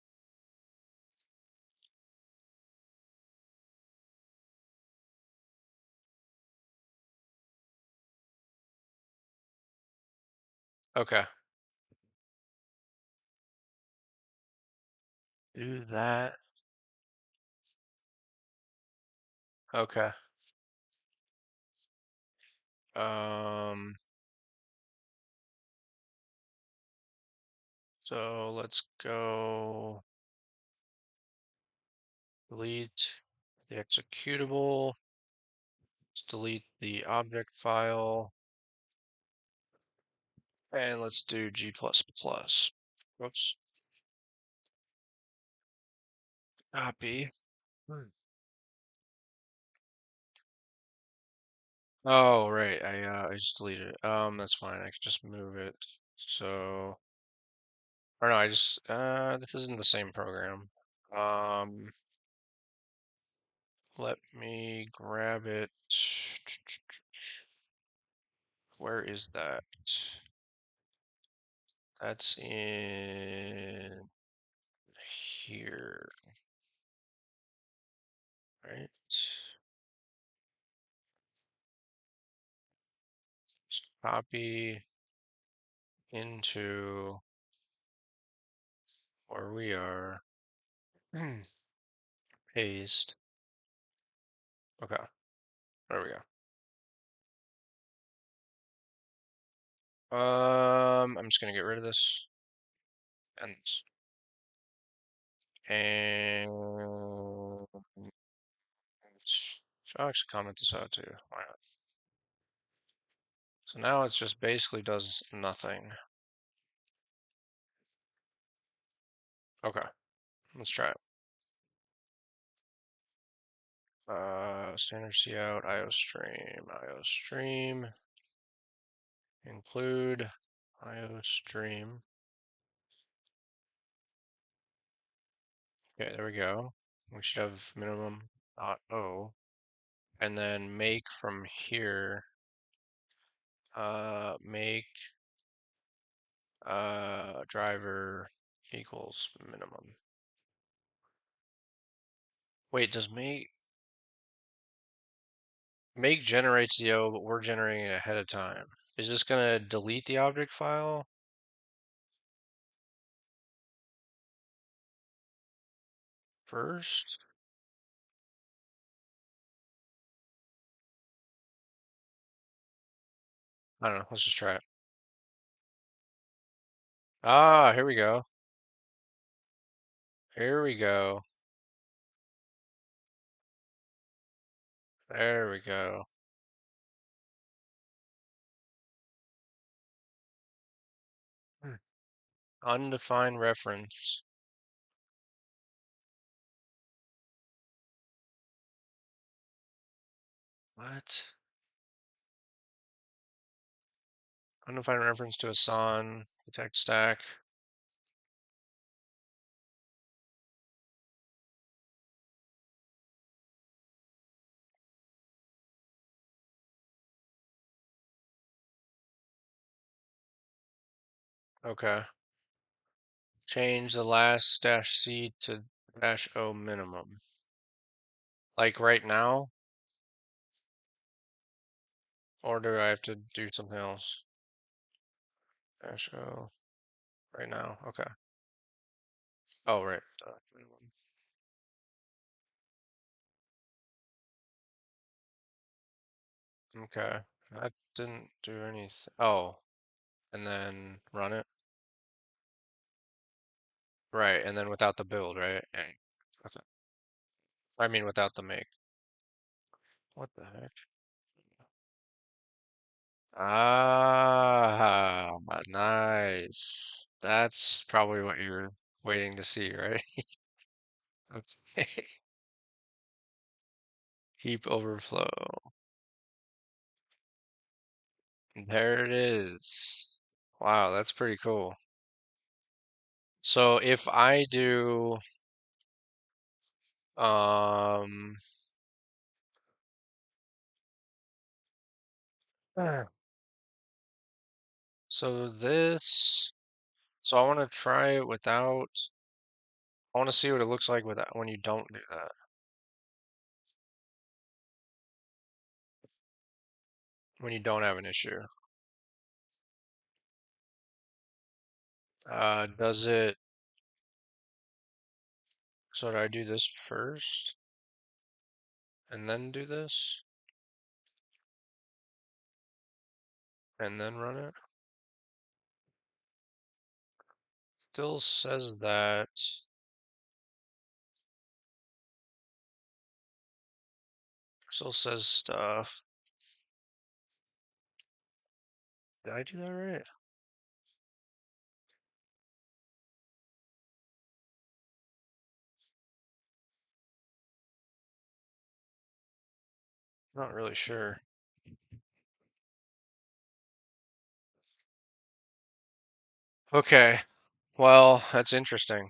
Okay. Do that. Okay. Um, so let's go delete the executable. Let's delete the object file. And let's do G++. Whoops. Copy. Hmm. Oh, right. I just deleted it. That's fine. I could just move it. So, or no, this isn't the same program. Um, let me grab it. Where is that? That's in here, right? Just copy into where we are. Paste. Okay, there we go. I'm just gonna get rid of this and and I'll actually comment this out too. Why not? So now it's just basically does nothing. Okay, let's try it. Standard cout, IO stream, include IO stream. Okay, there we go. We should have minimum dot O, and then make from here. Make driver equals minimum. Wait, does make generates the O, but we're generating it ahead of time. Is this gonna delete the object file first? I don't know. Let's just try it. Ah, here we go. Here we go. There we go. Hmm. Undefined reference. What? Undefined reference to a SON, detect stack. Okay. Change the last dash C to dash O minimum. Like right now, or do I have to do something else? Dash O right now. Okay. Oh, right. Minimum. Okay. That didn't do anything. Oh, and then run it. Right, and then without the build, right? Yeah. Okay. I mean, without the make. What the heck? Ah, nice. That's probably what you're waiting to see, right? Okay. Heap overflow. There it is. Wow, that's pretty cool. So if I do, um, Ah. so this, so I want to try it without, I want to see what it looks like without, when you don't do that, when you don't have an issue. Does it, so do I do this first and then do this and then run it? Still says that, still says stuff. Did I do that right? Not really sure. Okay, well, that's interesting.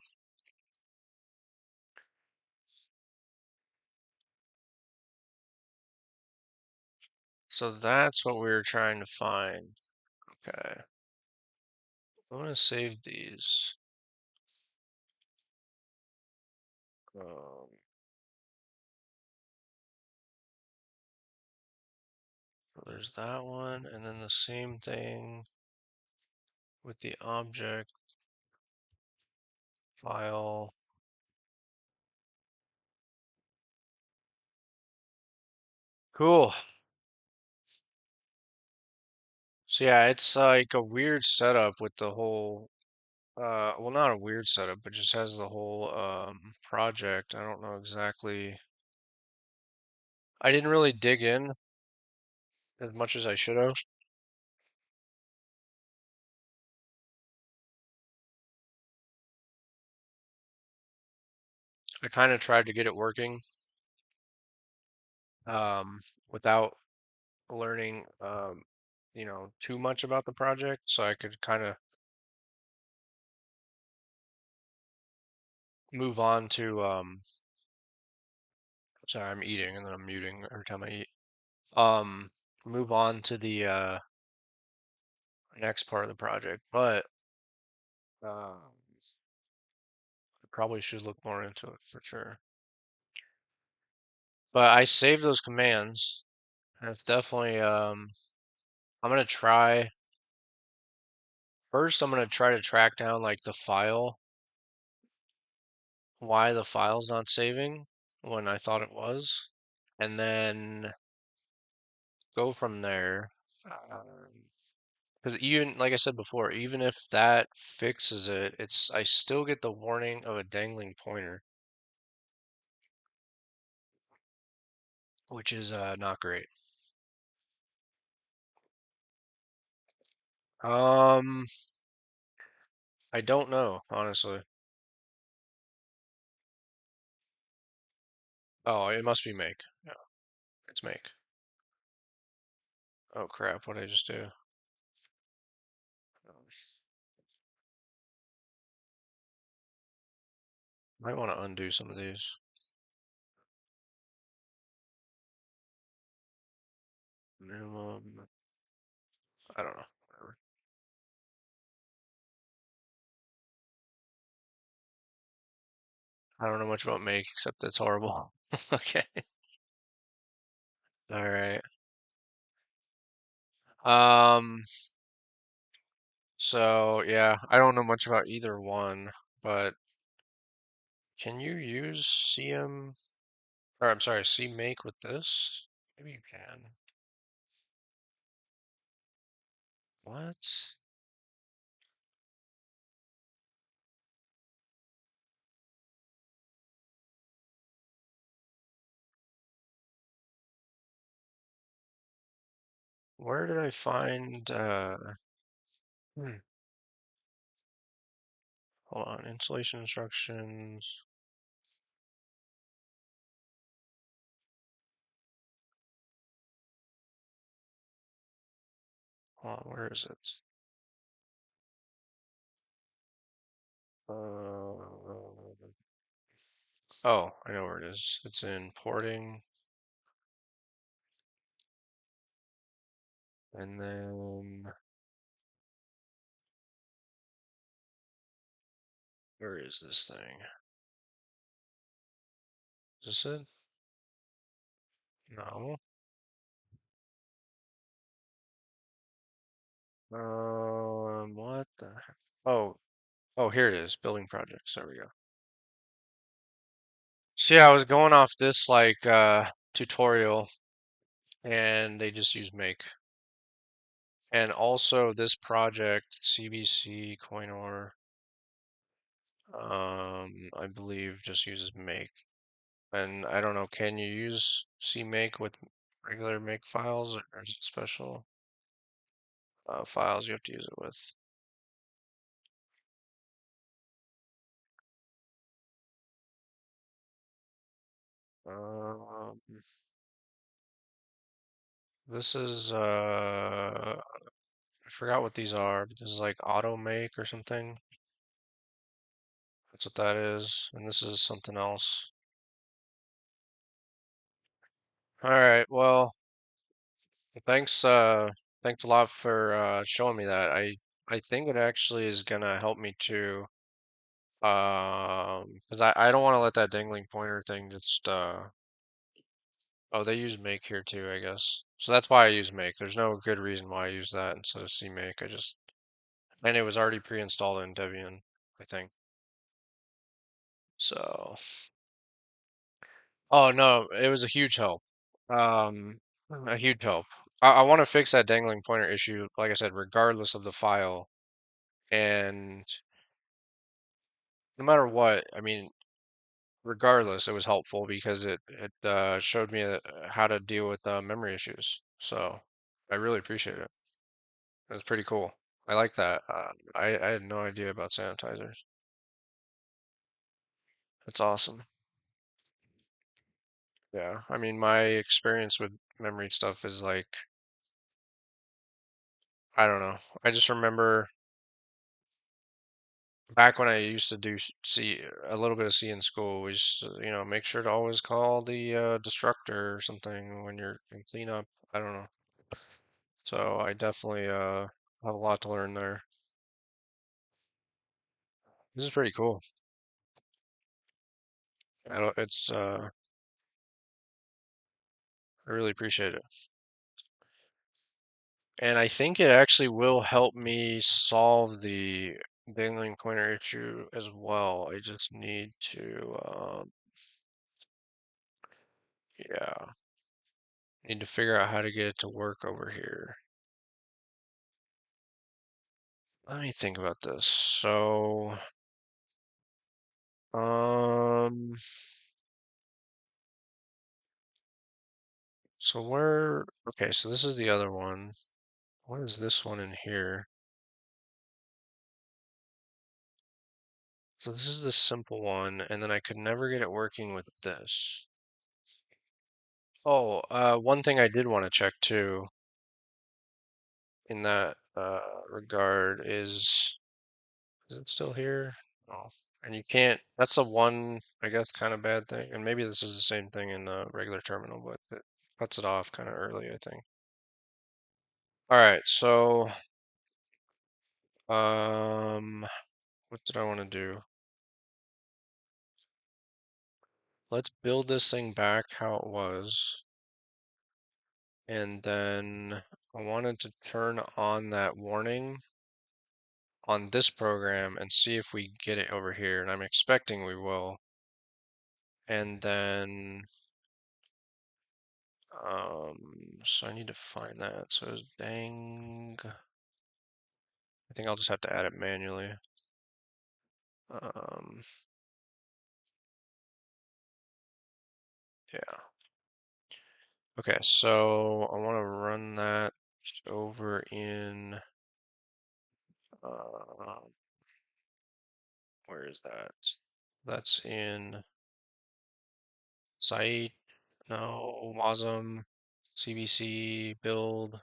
So that's what we were trying to find. Okay, I'm gonna save these. Um, so there's that one, and then the same thing with the object file. Cool. So yeah, it's like a weird setup with the whole, well, not a weird setup, but just has the whole project. I don't know exactly. I didn't really dig in as much as I should have. I kind of tried to get it working um, without learning, too much about the project, so I could kind of move on to. Sorry, I'm eating and then I'm muting every time I eat. Um, Move on to the next part of the project, but I probably should look more into it for sure. But I saved those commands, and it's definitely I'm gonna try first. I'm gonna try to track down like the file, why the file's not saving when I thought it was, and then go from there. Because even like I said before, even if that fixes it, I still get the warning of a dangling pointer, which is not great. Um, I don't know, honestly. Oh, it must be make. Yeah, it's make. Oh crap, what did I just do? Might want to undo some of these. Minimum, I don't know. Whatever. I don't know much about make except that's horrible. Okay. All right. Um, so yeah, I don't know much about either one, but can you use CM, or I'm sorry, CMake with this? Maybe you can. What? Where did I find hmm, hold on, installation instructions. Hold on, where is it? Oh, I know where it is. It's in porting, and then where is this thing? Is this it? No. What the heck? Oh, here it is. Building projects. There we go. So yeah, I was going off this like tutorial, and they just use make. And also this project, CBC Coinor, I believe just uses make. And I don't know, can you use CMake with regular make files, or is it special files you have to use it with? Um, this is I forgot what these are, but this is like auto make or something. That's what that is. And this is something else. All right, well, thanks a lot for showing me that. I think it actually is gonna help me to because I don't want to let that dangling pointer thing just oh, they use make here too, I guess. So that's why I use make. There's no good reason why I use that instead of CMake. I just and it was already pre-installed in Debian, I think. So, oh no, it was a huge help. Um, a huge help. I want to fix that dangling pointer issue, like I said, regardless of the file. And no matter what, I mean, regardless, it was helpful because it showed me how to deal with memory issues. So I really appreciate it. That's pretty cool. I like that. I had no idea about sanitizers. That's awesome. Yeah, I mean, my experience with memory stuff is like, I don't know. I just remember back when I used to do C, a little bit of C in school, we just, make sure to always call the destructor or something when you're in cleanup. I don't know. So I definitely have a lot to learn there. This is pretty cool. I don't, I really appreciate it. And I think it actually will help me solve the dangling pointer issue as well. I just need to, yeah, need to figure out how to get it to work over here. Let me think about this. Um, okay, so this is the other one. What is this one in here? So this is the simple one, and then I could never get it working with this. Oh, one thing I did want to check too. in that regard is it still here? Oh, and you can't, that's the one, I guess, kind of bad thing. And maybe this is the same thing in the regular terminal, but it cuts it off kind of early, I think. All right, so what did I want to do? Let's build this thing back how it was. And then I wanted to turn on that warning on this program and see if we get it over here. And I'm expecting we will. And then, so I need to find that. So it's dang. I think I'll just have to add it manually. Um, yeah. Okay, so I want to run that over in, uh, where is that? That's in site, no, WASM, CBC, build,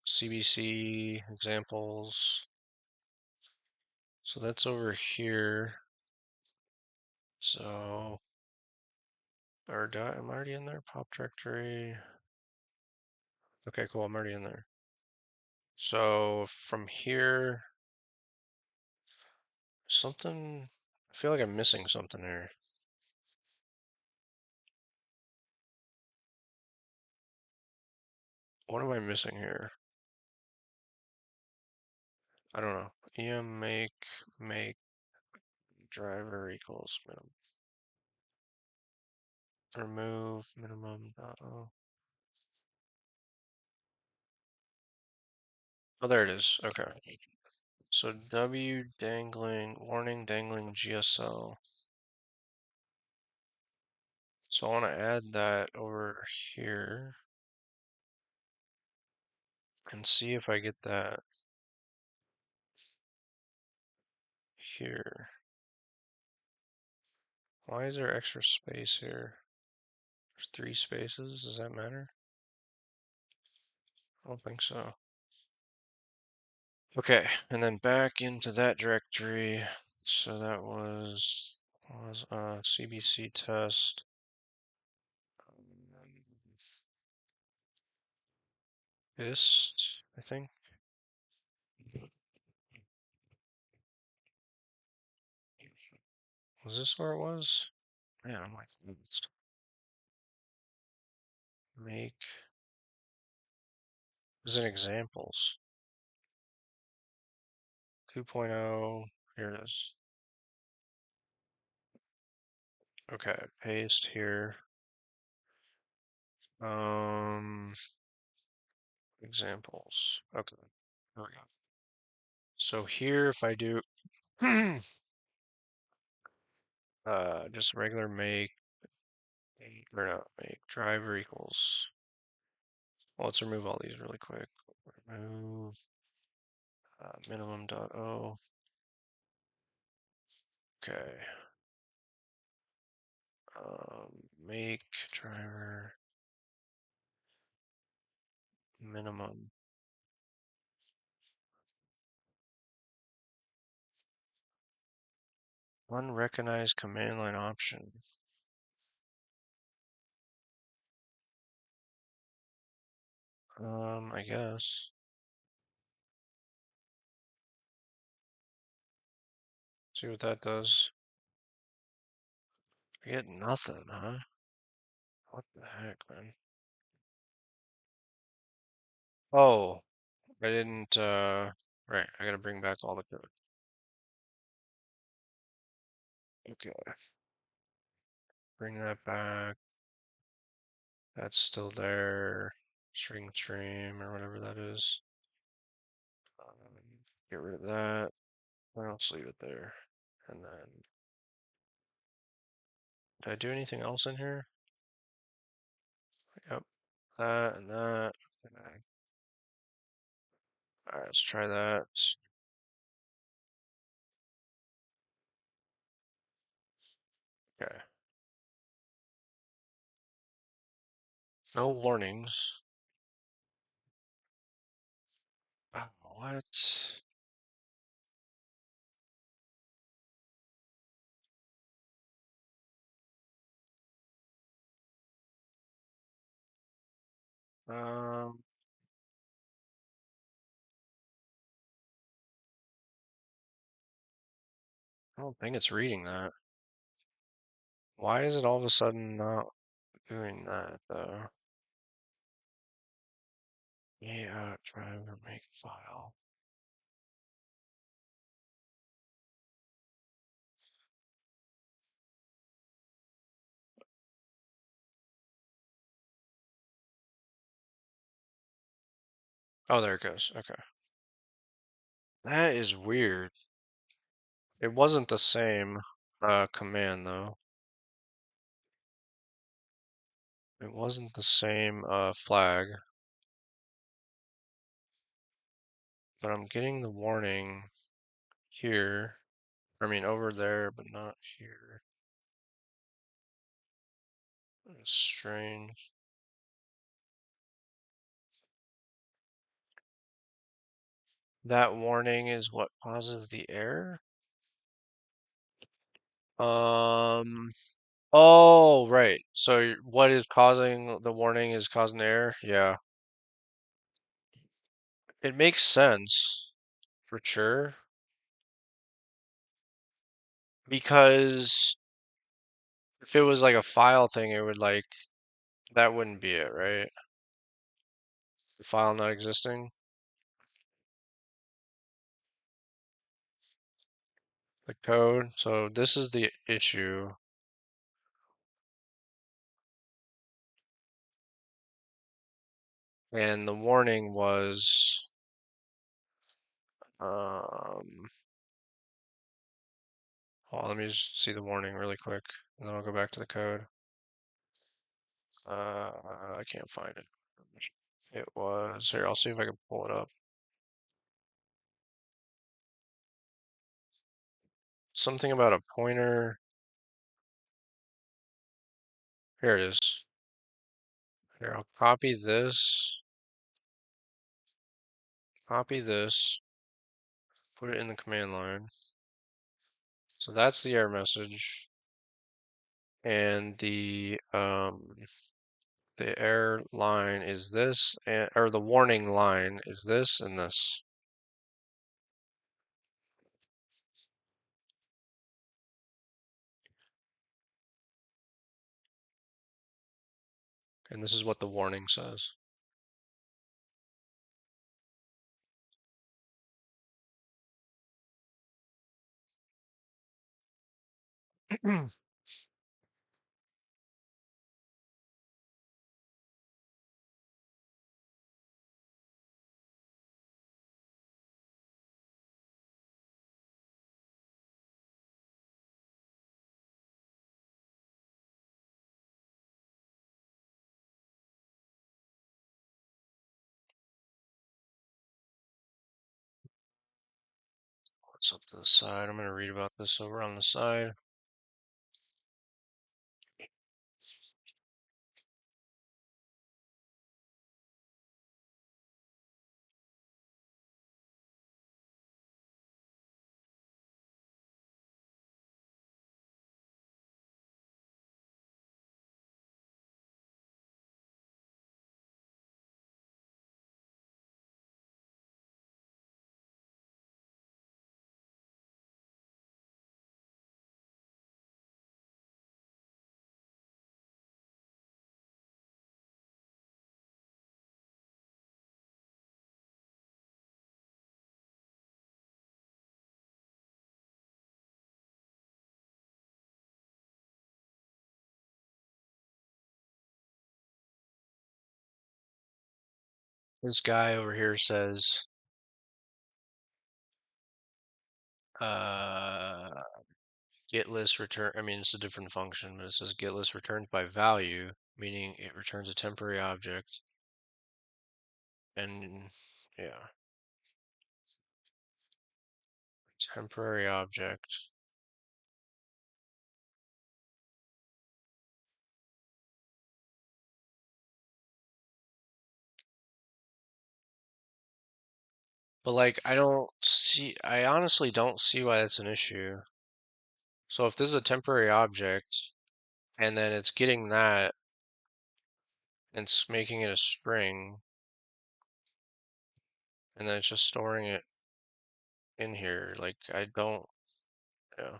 CBC, examples. So that's over here. So, am I already in there? Pop directory. Okay, cool, I'm already in there. So from here, something, I feel like I'm missing something here. What am I missing here? I don't know. Make driver equals minimum. Remove minimum. Oh, there it is. Okay. So W dangling, warning dangling GSL. So I want to add that over here and see if I get that here. Why is there extra space here? There's 3 spaces. Does that matter? I don't think so. Okay, and then back into that directory. So that was CBC test. Ist, I think. Was this where it was? Man, I'm like, make, was it examples? 2.0, here it is. Okay, paste here. Examples. Okay, there we go. So here, if I do just regular make, or not make driver equals. Well, let's remove all these really quick. Remove minimum dot o. Okay. Make driver minimum. Unrecognized command line option. I guess. See what that does. I get nothing, huh? What the heck, man? Oh, I didn't, right, I gotta bring back all the code. Okay, bring that back. That's still there. String stream or whatever that is. Get rid of that. Or else leave it there. And then, did I do anything else in here? Yep, that and that. Alright, let's try that. Okay. No warnings. What? Um, I don't think it's reading that. Why is it all of a sudden not doing that though? Yeah, driver make file. Oh, there it goes. Okay. That is weird. It wasn't the same command though. It wasn't the same flag, but I'm getting the warning here. I mean over there, but not here. It's strange. That warning is what causes the error? Um, oh, right. So what is causing the warning is causing the error? Yeah. It makes sense for sure because if it was like a file thing, it would like that wouldn't be it, right? The file not existing, the code. So this is the issue. And the warning was um hold on, let me just see the warning really quick, and then I'll go back to the code. I can't find it. It was here. I'll see if I can pull it up. Something about a pointer. Here it is. Here, I'll copy this, put it in the command line. So that's the error message, and the error line is this, and or the warning line is this and this. And this is what the warning says. What's up to the side? I'm going to read about this over on the side. This guy over here says, uh, get list return. I mean, it's a different function, but it says get list returns by value, meaning it returns a temporary object. And yeah, temporary object. But like, I honestly don't see why that's an issue. So if this is a temporary object and then it's getting that and it's making it a string and then it's just storing it in here, like I don't, yeah.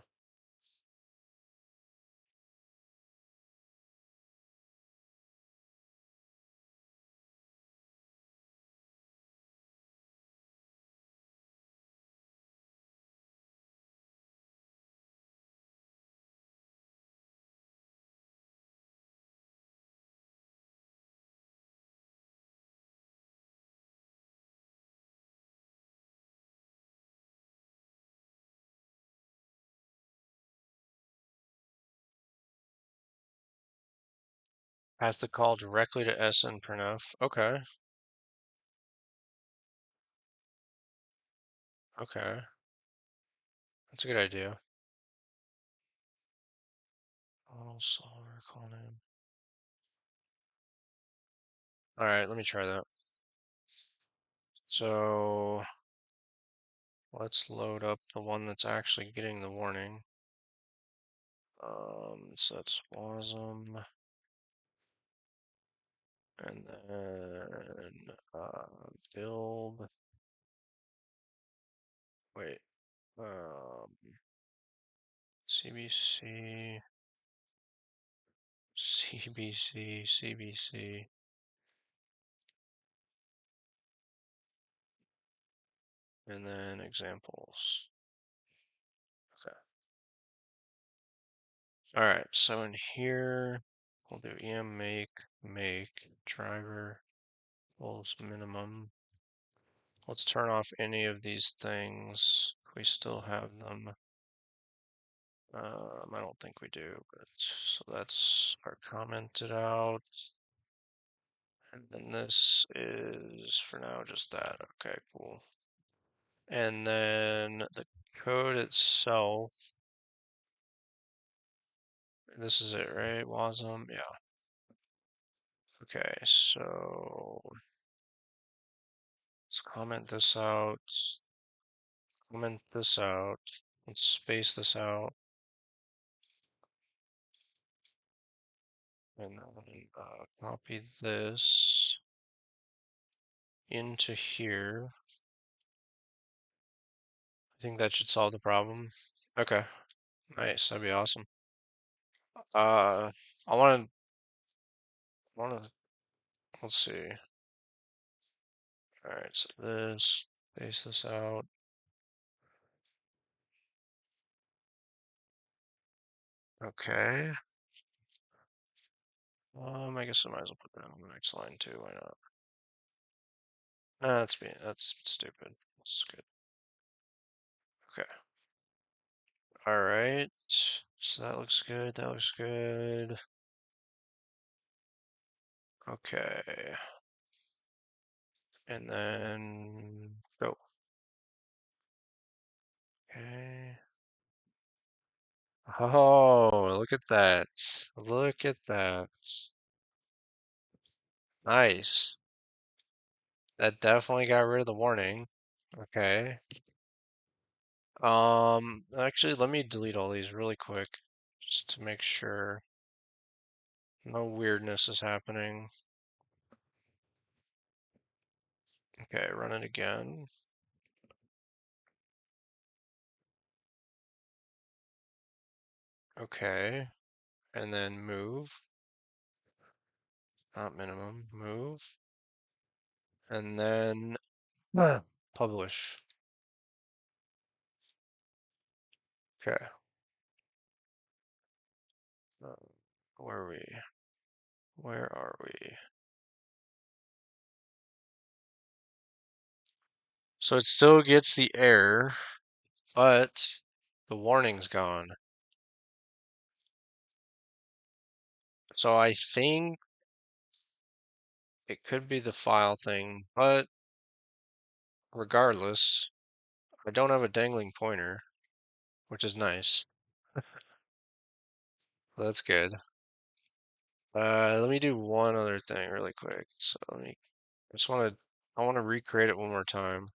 Has the call directly to S and printf. Okay, okay. That's a good idea. Also, call name. All right, let me try that. So let's load up the one that's actually getting the warning. So that's WASM, and then build. Wait, um, CBC, CBC, CBC, and then examples. Okay. All right. So in here, we'll do em make driver equals minimum. Let's turn off any of these things. We still have them. I don't think we do, but so that's our commented out. And then this is for now just that. Okay, cool. And then the code itself, this is it, right? Wasm, yeah. Okay, so let's comment this out. Comment this out. Let's space this out. And then copy this into here. I think that should solve the problem. Okay, nice. That'd be awesome. Uh, I want to, let's see. All right, so this, space this out. Okay. I guess I might as well put that on the next line too. Why not? Nah, that's stupid. That's good. Okay. All right. So that looks good. That looks good. Okay. And then go. Okay. Oh, look at that. Look at that. Nice. That definitely got rid of the warning. Okay. Actually, let me delete all these really quick just to make sure no weirdness is happening. Okay, run it again. Okay, and then move, not minimum, move, and then publish. Okay, uh, where are we? Where are we? So it still gets the error, but the warning's gone. So I think it could be the file thing, but regardless, I don't have a dangling pointer, which is nice. That's good. Let me do one other thing really quick. So I want to recreate it one more time.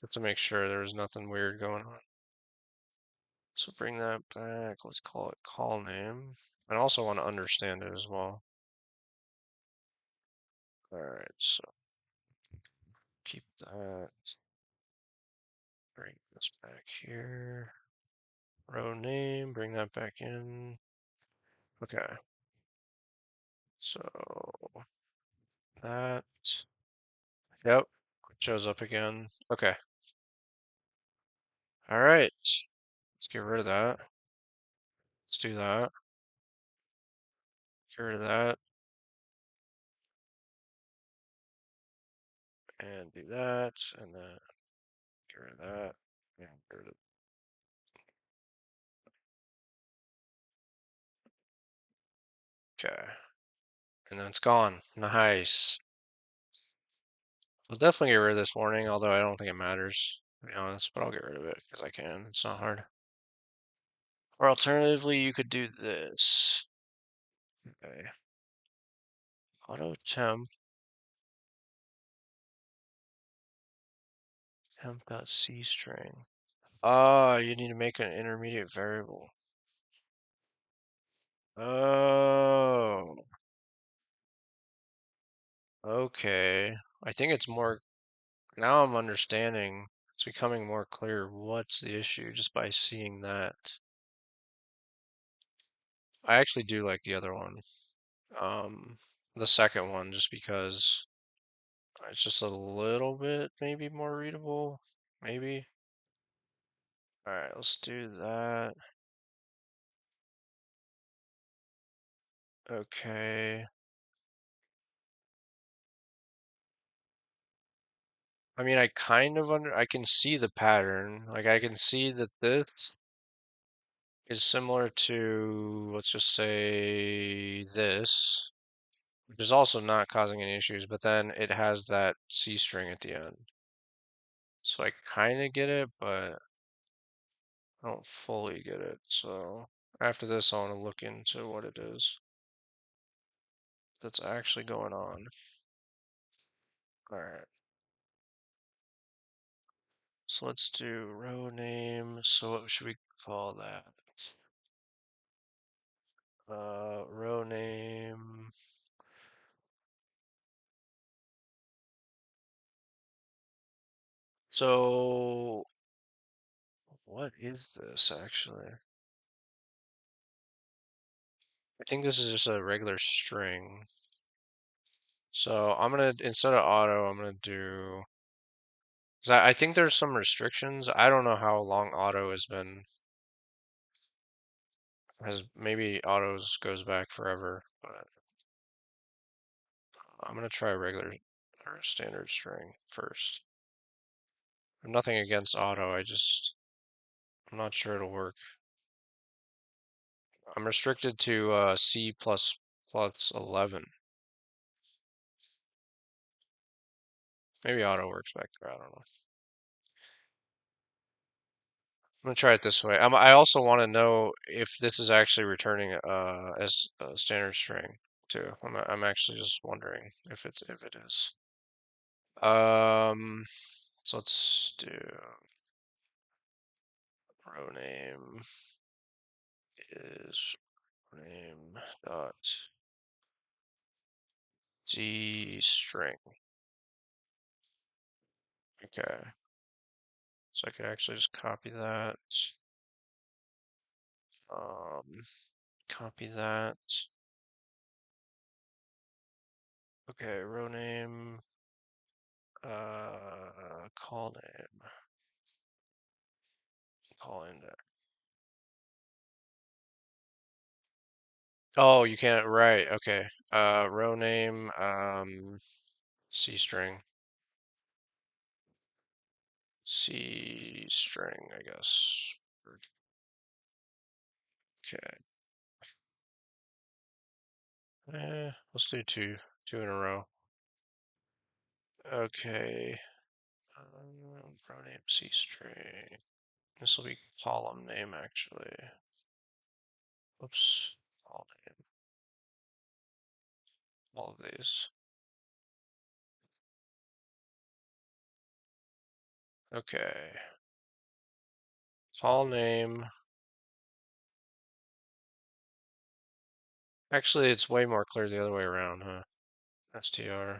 just to make sure there was nothing weird going on. So bring that back. Let's call it call name. I also want to understand it as well. All right, so keep that. Bring this back here. Row name, bring that back in. Okay. So that, yep, shows up again. Okay. All right. Let's get rid of that. Let's do that. Get rid of that. And do that. And then get rid of that. And get rid of. Okay. And then it's gone. Nice. I'll definitely get rid of this warning, although I don't think it matters, to be honest, but I'll get rid of it because I can. It's not hard. Or alternatively, you could do this. Okay. Auto temp.c string. Ah, you need to make an intermediate variable. Oh, okay. I think it's more, now I'm understanding. It's becoming more clear what's the issue just by seeing that. I actually do like the other one. The second one, just because it's just a little bit maybe more readable, maybe. All right, let's do that. Okay. I mean, I kind of I can see the pattern. Like I can see that this is similar to, let's just say this, which is also not causing any issues, but then it has that C string at the end. So I kind of get it, but I don't fully get it. So after this, I want to look into what it is that's actually going on. All right. So let's do row name. So what should we call that? Row name. So what is this actually? I think this is just a regular string. So I'm gonna, instead of auto, I'm gonna do, 'cause I think there's some restrictions. I don't know how long auto maybe autos goes back forever, but I'm gonna try a regular or standard string first. Nothing against auto, I'm not sure it'll work. I'm restricted to C++ 11. Maybe auto works back there, I don't know. I'm gonna try it this way. I also want to know if this is actually returning as a standard string too. I'm actually just wondering if it is. Um, so let's do row name is name dot z string. Okay, so I could actually just copy that. Um, copy that. Okay, row name. Call name. Call index. Oh, you can't, right, okay. Row name, C string. C string, I guess. Okay. Let's do two in a row. Okay. Row name, C string. This will be column name, actually. Whoops. Column name. All of these. Okay. Call name. Actually, it's way more clear the other way around, huh? str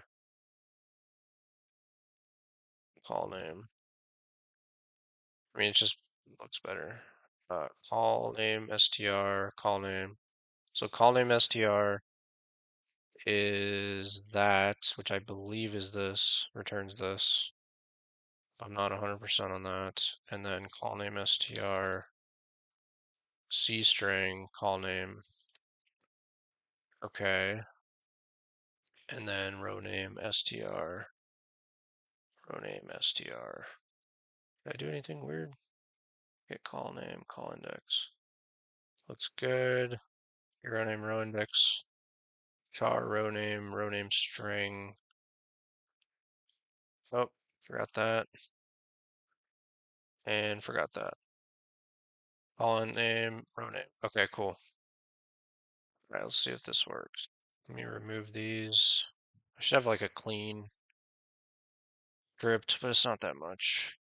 call name. I mean, it just looks better. Call name str call name. So call name str is that, which I believe is this, returns this. I'm not 100% on that. And then call name str C string call name. Okay. And then row name str row name str. Did I do anything weird? Get call name, call index. Looks good. Row index, char row name string. Oh, forgot that. And forgot that. Column name, row name. Okay, cool. All right, let's see if this works. Let me remove these. I should have like a clean script, but it's not that much.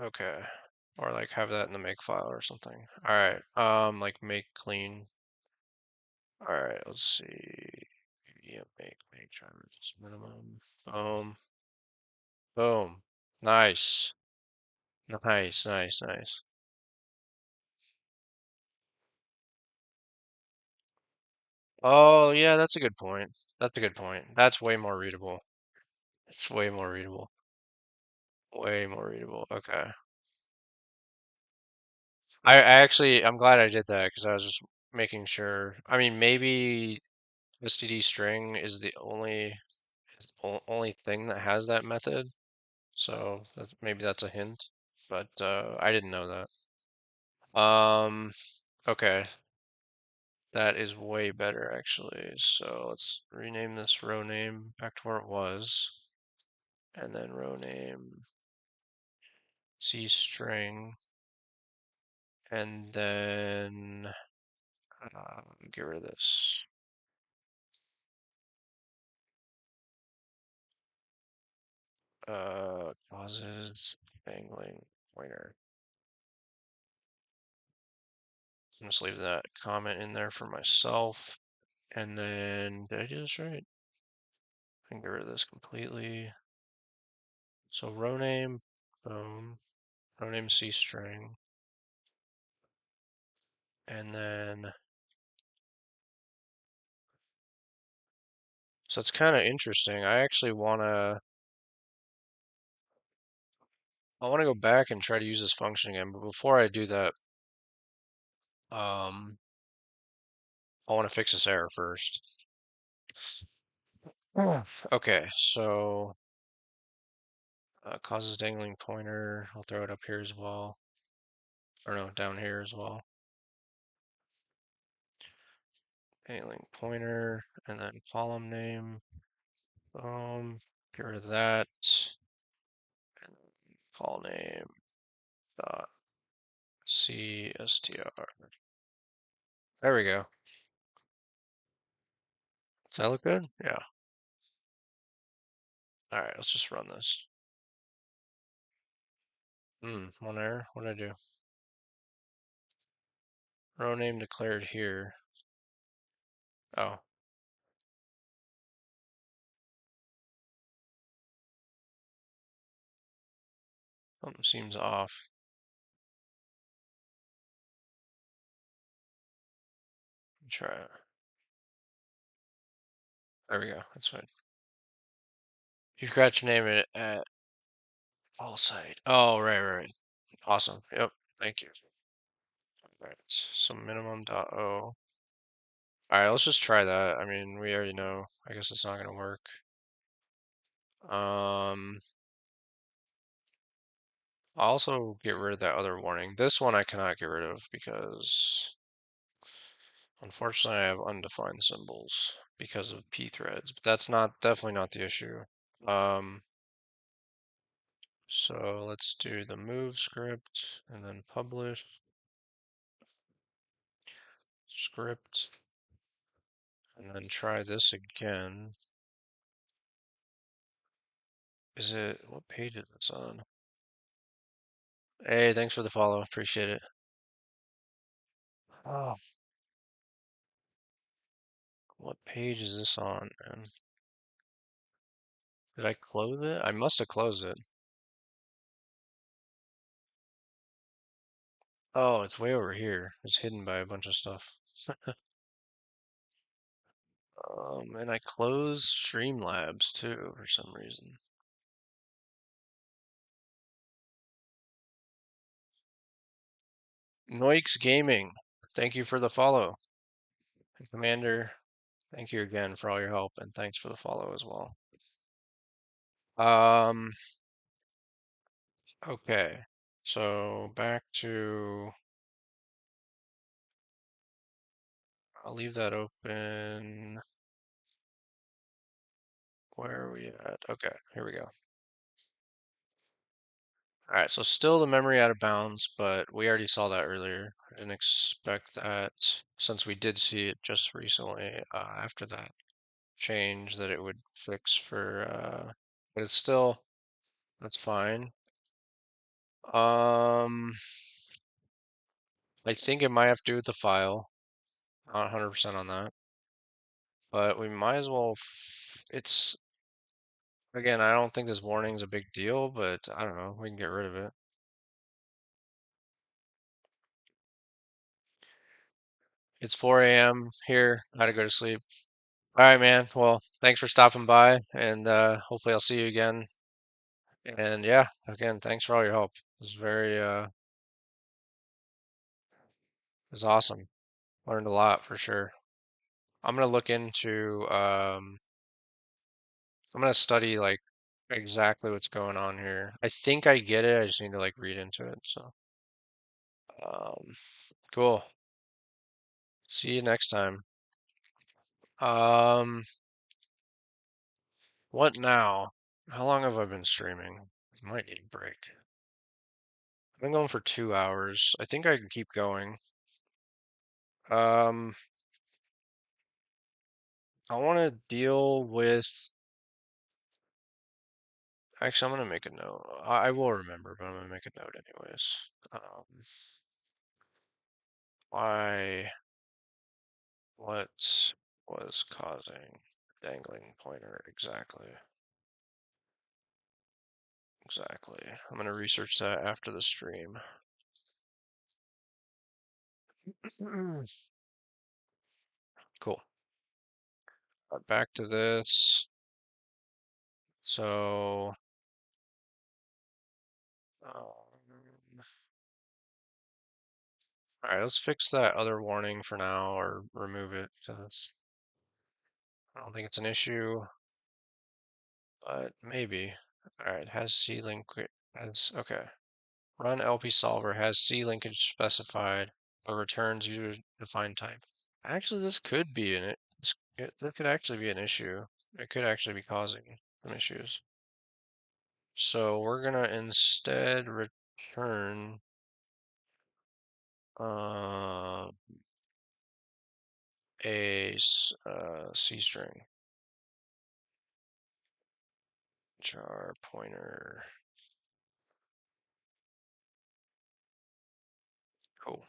Okay. Or like have that in the make file or something. All right. Like make clean. All right, let's see. Yeah, make drivers minimum. Boom. Boom. Nice. Nice, nice, nice. Oh, yeah, that's a good point. That's a good point. That's way more readable. It's way more readable. Way more readable. Okay. I'm glad I did that because I was just making sure. I mean, maybe std string is the only thing that has that method. So maybe that's a hint, but I didn't know that. Okay. That is way better actually. So let's rename this row name back to where it was. And then row name C string. And then get rid of this. Causes angling pointer. I'm just leave that comment in there for myself. And then did I do this right? I can get rid of this completely. So row name, boom. Row name C string. And then so it's kind of interesting. I wanna go back and try to use this function again, but before I do that, um, I want to fix this error first. Yeah. Okay, so causes dangling pointer. I'll throw it up here as well. Or no, down here as well. Dangling pointer, and then column name. Get rid of that. And call name dot cstr. There we go. Does that look good? Yeah. All right, let's just run this. One error. What did I do? Row name declared here. Oh, something seems off. Try it. There we go. That's fine. You forgot to name it at all site. Oh, right. Awesome. Yep. Thank you. Right. So minimum dot o. All right, let's just try that. I mean, we already know. I guess it's not gonna work. Um, I'll also get rid of that other warning. This one I cannot get rid of because unfortunately I have undefined symbols because of p threads, but that's definitely not the issue. Um, so let's do the move script and then publish script and then try this again. Is it, what page is this on? Hey, thanks for the follow. Appreciate it. Oh, what page is this on, man? Did I close it? I must have closed it. Oh, it's way over here. It's hidden by a bunch of stuff. And I closed Streamlabs too for some reason. Noix Gaming, thank you for the follow. And Commander, thank you again for all your help and thanks for the follow as well. Um, okay. So back to, I'll leave that open. Where are we at? Okay, here we go. All right, so still the memory out of bounds, but we already saw that earlier. I didn't expect that since we did see it just recently after that change that it would fix for, but it's still, that's fine. I think it might have to do with the file. Not 100% on that, but we might as well, it's, again, I don't think this warning's a big deal, but I don't know, we can get rid of it. It's 4 a.m. here. Gotta go to sleep. All right, man. Well, thanks for stopping by, and hopefully I'll see you again. And yeah, again, thanks for all your help. It was it was awesome. Learned a lot for sure. I'm gonna look into I'm gonna study like exactly what's going on here. I think I get it. I just need to like read into it. So, um, cool. See you next time. Um, what now? How long have I been streaming? I might need a break. I've been going for 2 hours. I think I can keep going. Um, I want to deal with. Actually, I'm gonna make a note. I will remember, but I'm gonna make a note anyways. Why? What was causing dangling pointer exactly? Exactly. I'm gonna research that after the stream. Cool. Back to this. So, all right, let's fix that other warning for now or remove it because I don't think it's an issue, but maybe. All right, has C link has okay. Run LP solver has C linkage specified, but returns user defined type. Actually, this could be that could actually be an issue. It could actually be causing some issues. So we're gonna instead return uh, a C string char pointer. Cool.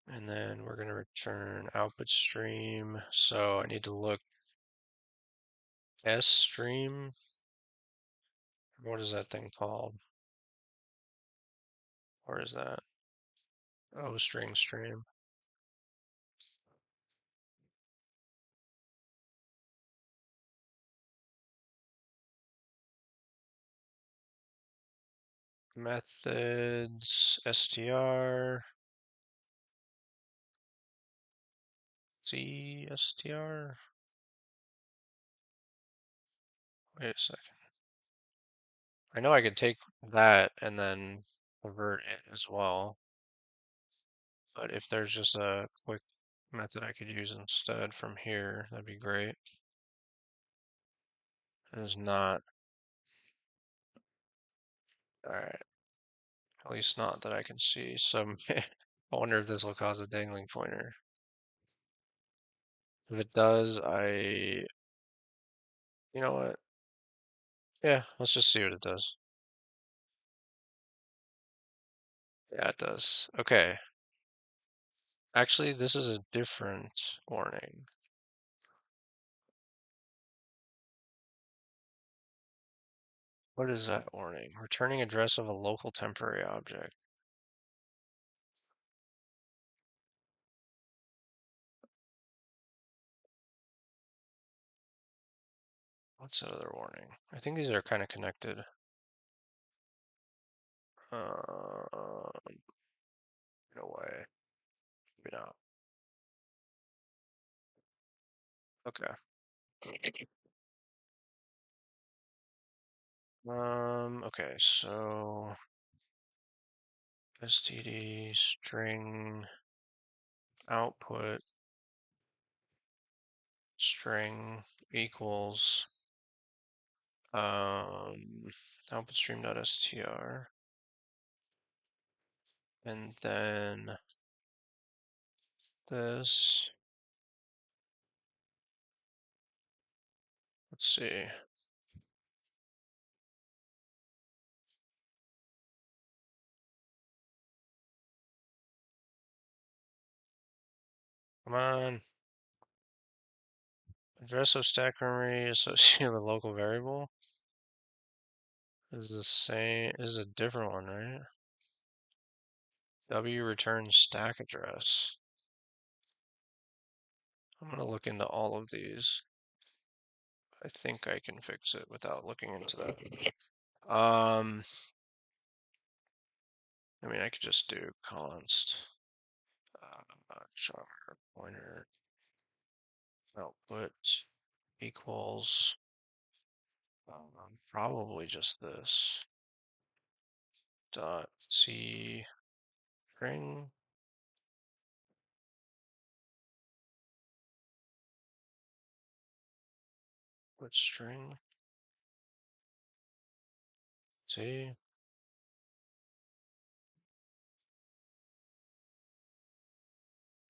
And then we're gonna return output stream. So I need to look S stream. What is that thing called? Where is that? O string stream. Methods str C str. Wait a second. I know I could take that and then convert it as well, but if there's just a quick method I could use instead from here, that'd be great. It is not. All right. At least not that I can see. So I wonder if this will cause a dangling pointer. If it does, I You know what? Yeah, let's just see what it does. Yeah, it does. Okay. Actually, this is a different warning. What is that warning? Returning address of a local temporary object. What's that other warning? I think these are kind of connected. No way. Maybe not. Okay. Okay, so std string output string equals output stream.str, and then this, let's see. Come on. Address of stack memory associated with local variable is the same, is a different one, right? W returns stack address. I'm gonna look into all of these. I think I can fix it without looking into that. I mean, I could just do const char pointer output equals probably just this dot c string. What string? C.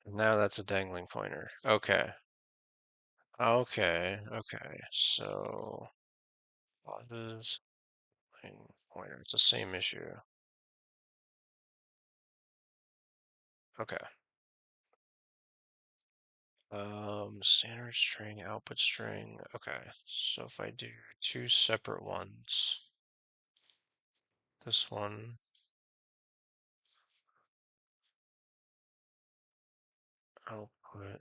Now that's a dangling pointer. Okay. Okay. So what is pointer? It's the same issue. Okay. Standard string, output string. Okay. So if I do two separate ones, this one, output,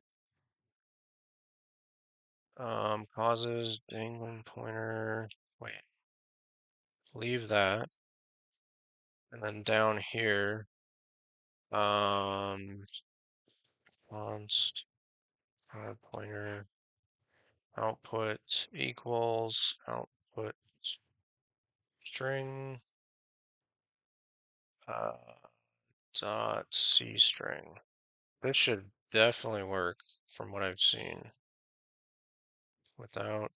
causes dangling pointer. Wait, leave that. And then down here, const pointer output equals output string uh, dot c string. This should definitely work from what I've seen without.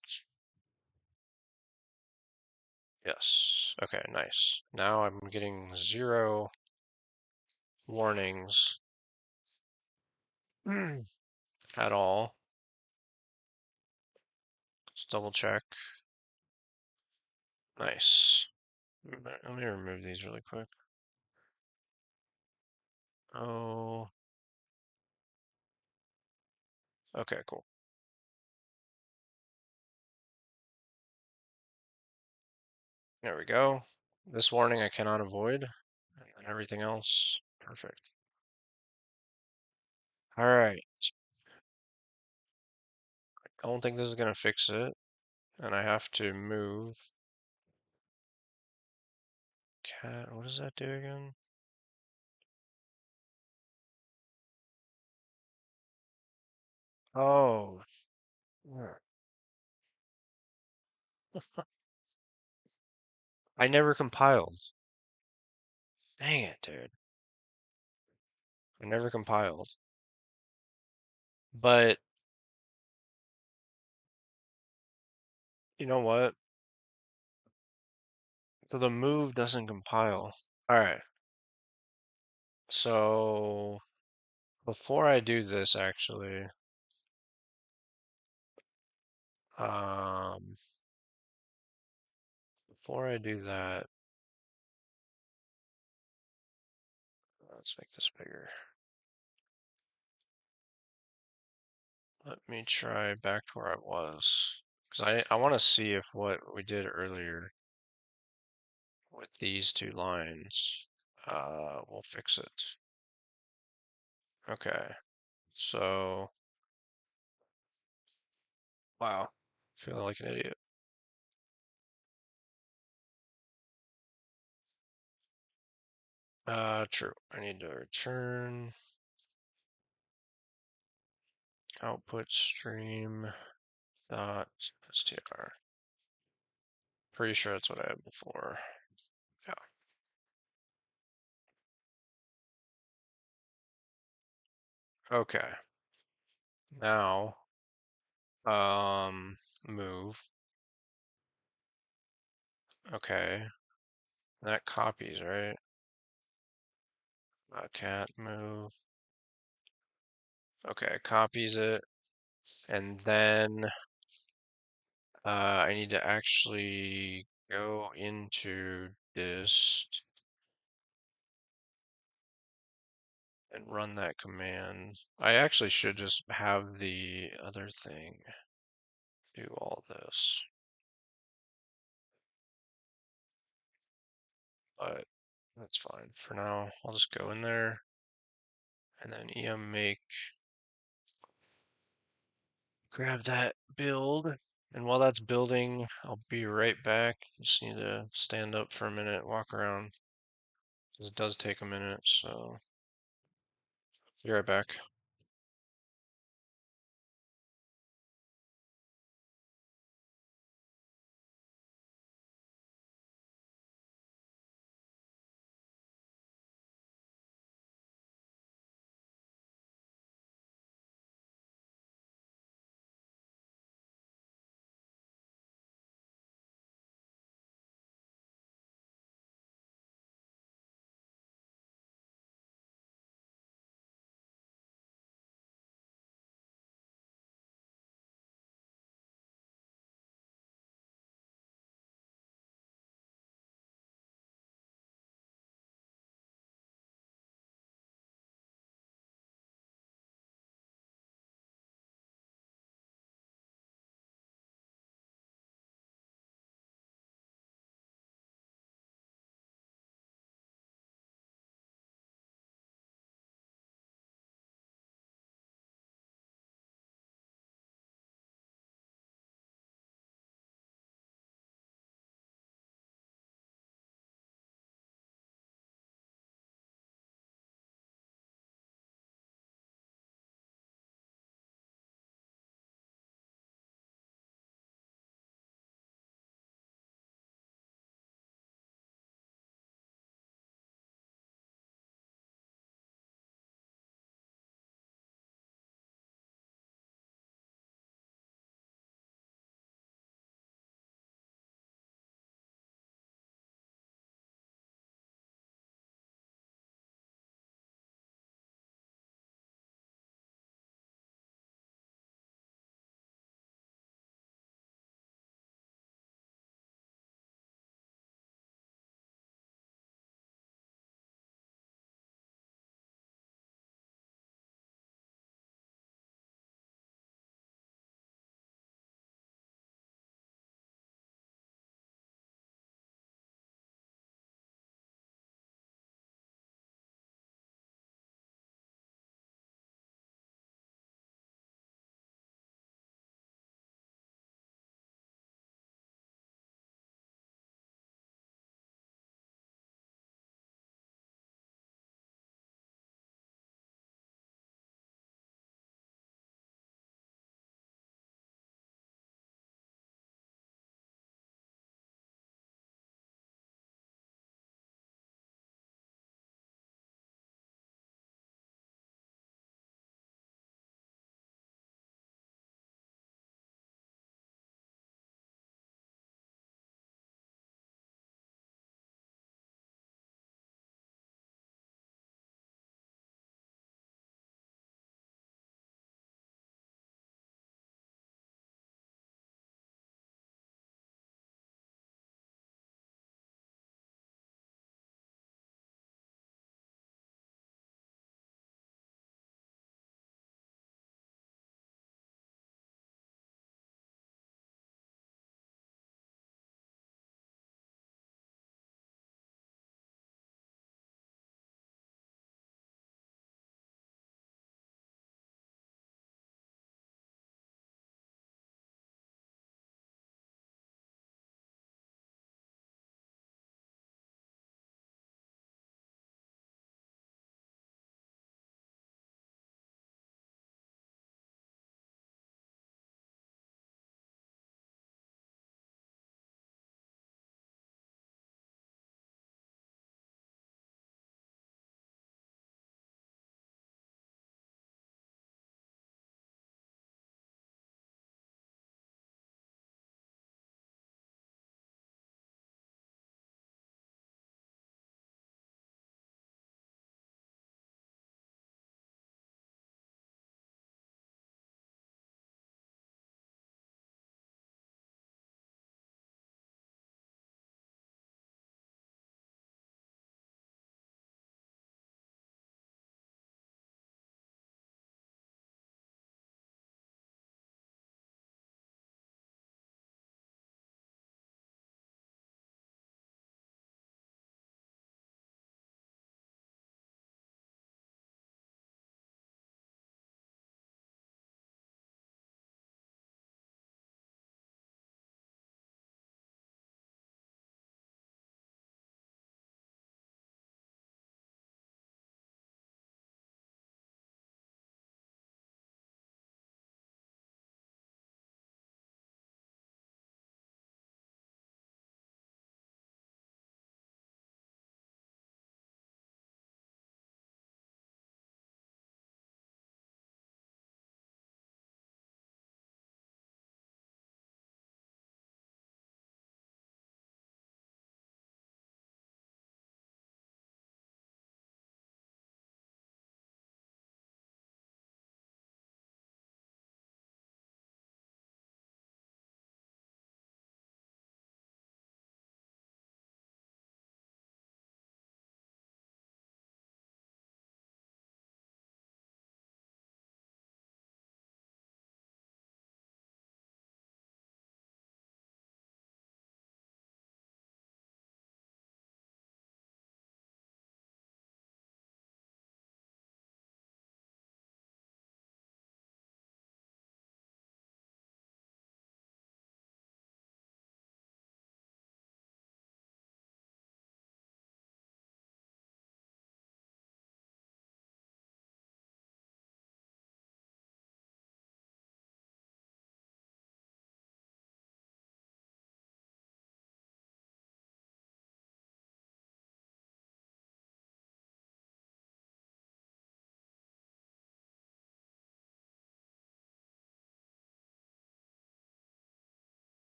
Yes. Okay, nice. Now I'm getting 0 warnings at all. Let's double check. Nice. Let me remove these really quick. Oh, okay, cool. There we go. This warning I cannot avoid, and everything else, perfect. All right. I don't think this is gonna fix it, and I have to move. Cat, what does that do again? Oh, yeah. I never compiled. Dang it, dude. I never compiled. But you know what? So the move doesn't compile. All right. So before I do this, actually, um, before I do that, let's make this bigger. Let me try back to where I was. Because I want to see if what we did earlier with these two lines will fix it. Okay, so, wow, feeling like an idiot. True. I need to return output stream dot str. Pretty sure that's what I had before. Yeah. Okay. Now, move. Okay. That copies, right? Cat move. Okay, copies it. And then I need to actually go into dist and run that command. I actually should just have the other thing do all this, but that's fine. For now, I'll just go in there and then em make, grab that build. And while that's building, I'll be right back. Just need to stand up for a minute, walk around, because it does take a minute, so be right back.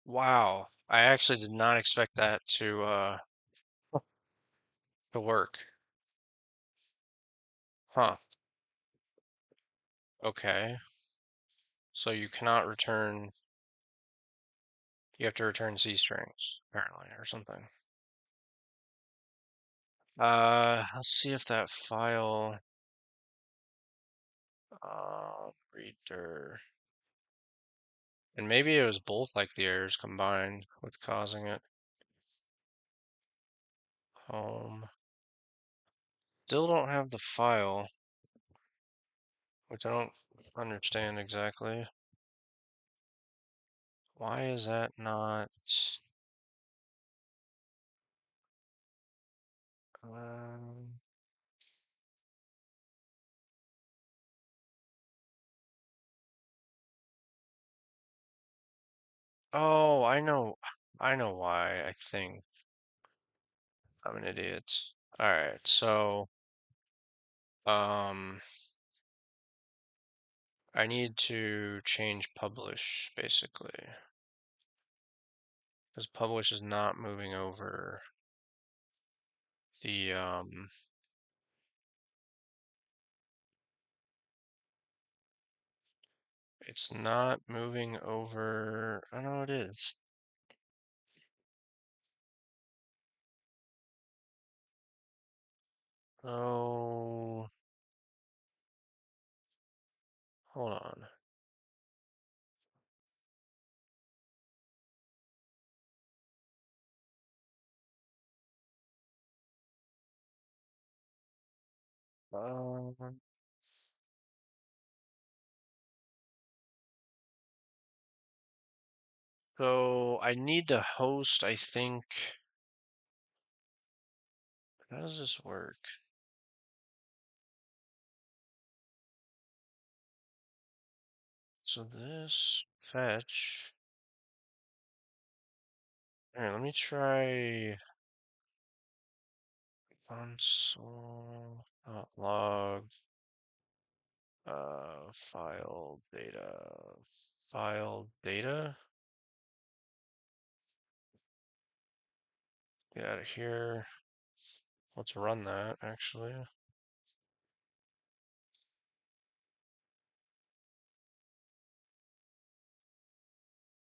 Wow. I actually did not expect that to work. Huh. Okay. So you cannot return, you have to return C strings, apparently, or something. Let's see if that file, reader, and maybe it was both like the errors combined with causing it. Home. Still don't have the file, which I don't understand exactly. Why is that not? Um, oh, I know why, I think. I'm an idiot. All right, so, um, I need to change publish, basically, because publish is not moving over the, it's not moving over, I know it is. Oh, hold on. Um, so I need to host, I think, how does this work? So this fetch, all right, let me try console.log file data. Get out of here. Let's run that actually.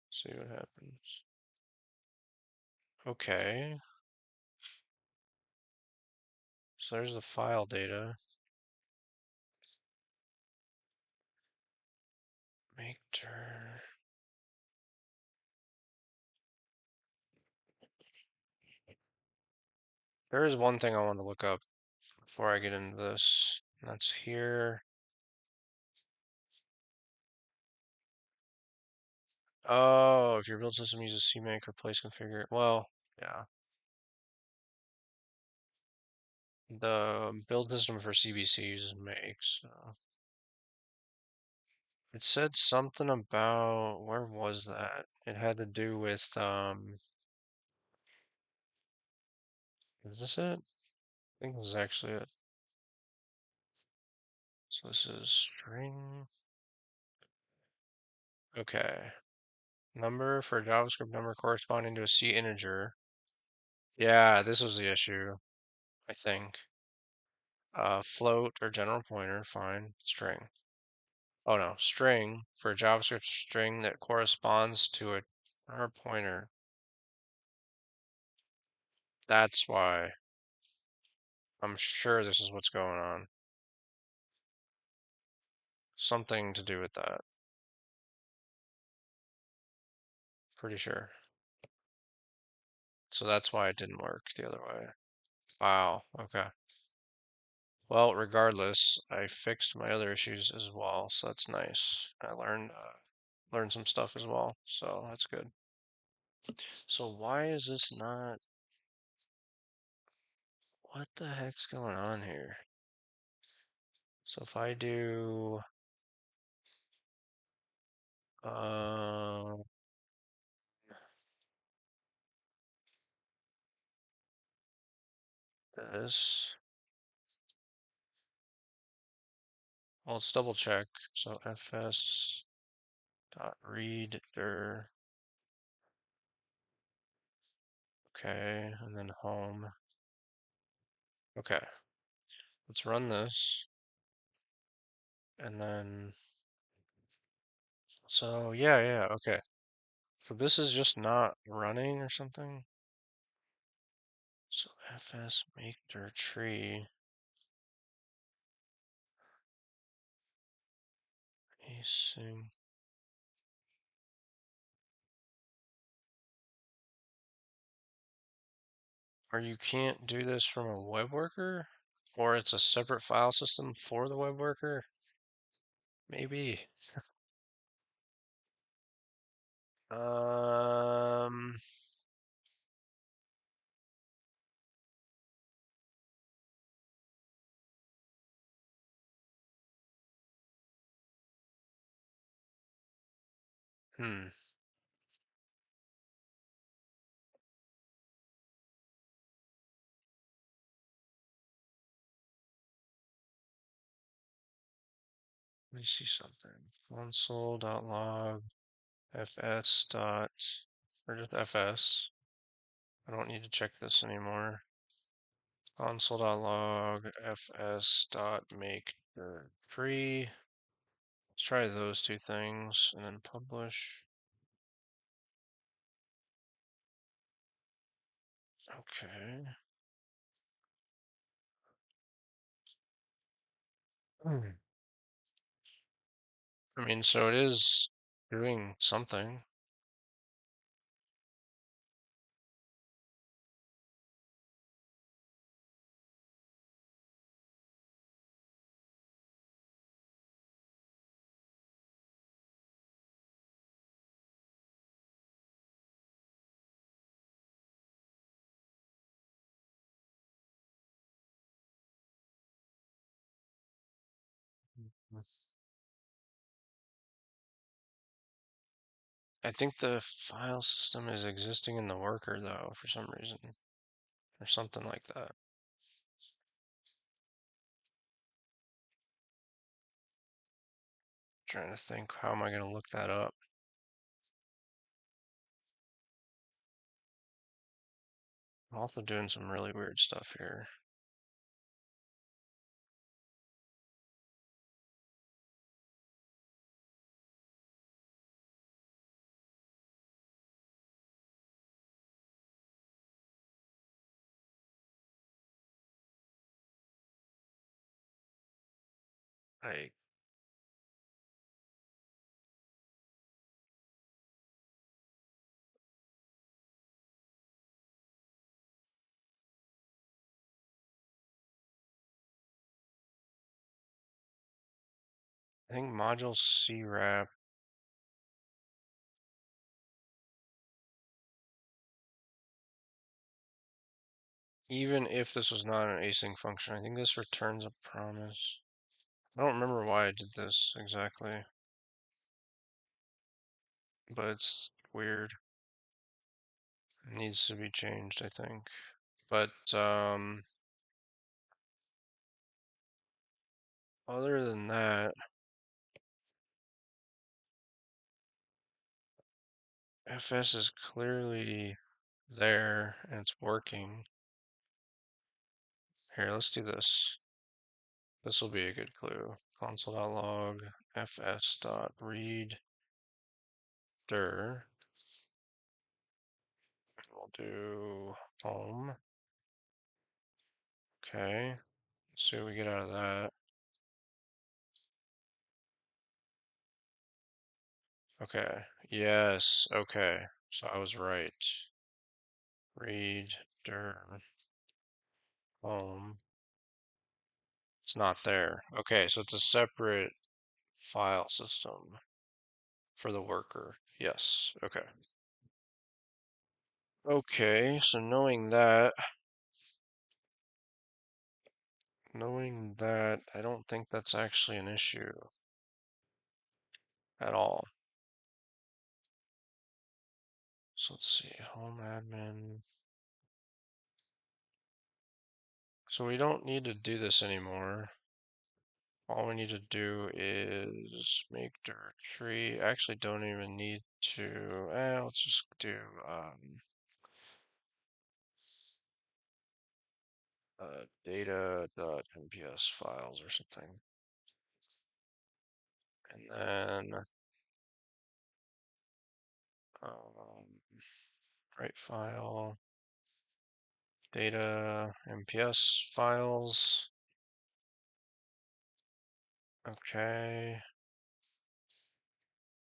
See what happens. Okay, so there's the file data. Make dir. There is one thing I want to look up before I get into this. And that's here. Oh, if your build system uses CMake, replace configure. Well, yeah. The build system for CBC uses make, so. It said something about, where was that? It had to do with, is this it? I think this is actually it. So this is string. Okay. Number for a JavaScript number corresponding to a C integer. Yeah, this was the issue, I think. Float or general pointer, fine. String. Oh no, string for a JavaScript string that corresponds to a or pointer. That's why. I'm sure this is what's going on. Something to do with that. Pretty sure. So that's why it didn't work the other way. Wow, okay. Well, regardless, I fixed my other issues as well, so that's nice. I learned some stuff as well, so that's good. So why is this not, what the heck's going on here? So if I do uh this, well, let's double check. So fs dot read dir. Okay, and then home. Okay, let's run this. And then, so yeah, okay. So this is just not running or something? So fs make dir tree async. Or you can't do this from a web worker? Or it's a separate file system for the web worker? Maybe. Um, hmm. Let me see something. Console.log fs dot, or just fs. I don't need to check this anymore. Console.log fs dot make tree. Let's try those two things and then publish. Okay. Hmm. I mean, so it is doing something. I think the file system is existing in the worker though, for some reason, or something like that. Trying to think, how am I going to look that up? I'm also doing some really weird stuff here. I think module crap. Even if this was not an async function, I think this returns a promise. I don't remember why I did this exactly, but it's weird. It needs to be changed, I think. But other than that, FS is clearly there and it's working. Here, let's do this. This will be a good clue. Console.log fs.read dir. We'll do home. Okay. Let's see what we get out of that. Okay. Yes. Okay. So I was right. Read dir home. It's not there. Okay, so it's a separate file system for the worker. Yes. Okay. Okay, so knowing that, I don't think that's actually an issue at all. So let's see, home admin. So we don't need to do this anymore. All we need to do is make directory. Actually, don't even need to. Let's just do data.mps files or something. And then write file, data mps files. Okay.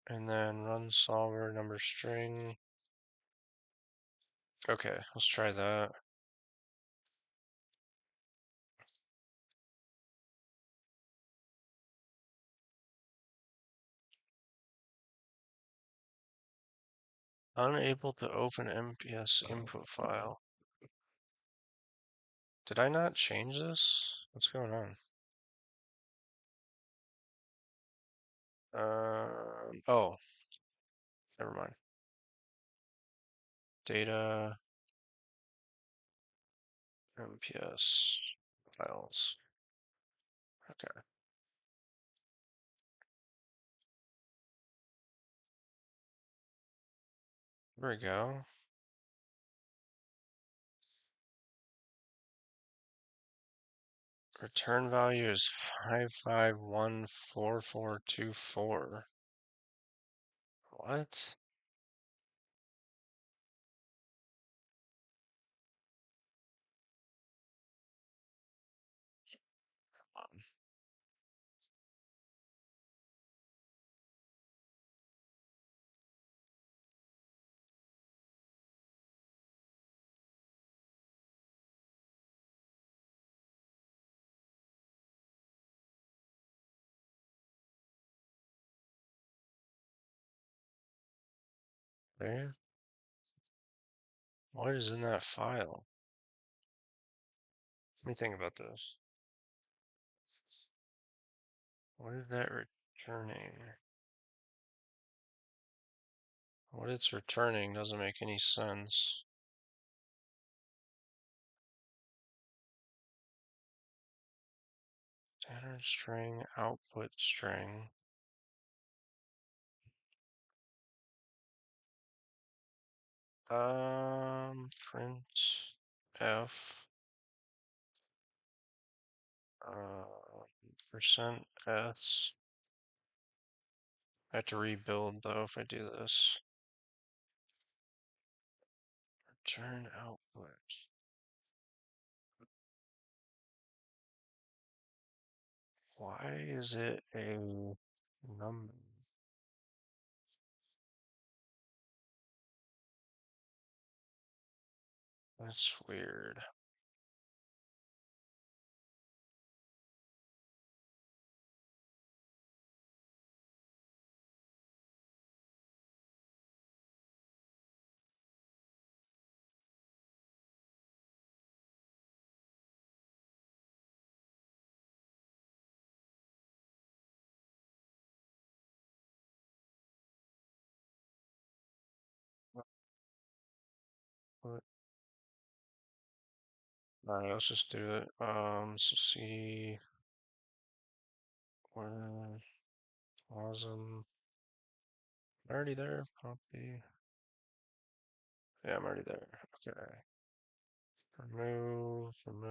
And then run solver number string. Okay, let's try that. Unable to open MPS input file. Did I not change this? What's going on? Oh, never mind. Data MPS files. Okay. There we go. Return value is 5514424. What? There? What is in that file? Let me think about this. What is that returning? What it's returning doesn't make any sense. Standard string, output string. Print f percent s. I have to rebuild though if I do this. Return output. Why is it a number? That's weird. What? Alright, let's just do it. So see where awesome. Already there, copy. Yeah, I'm already there. Okay. Remove, and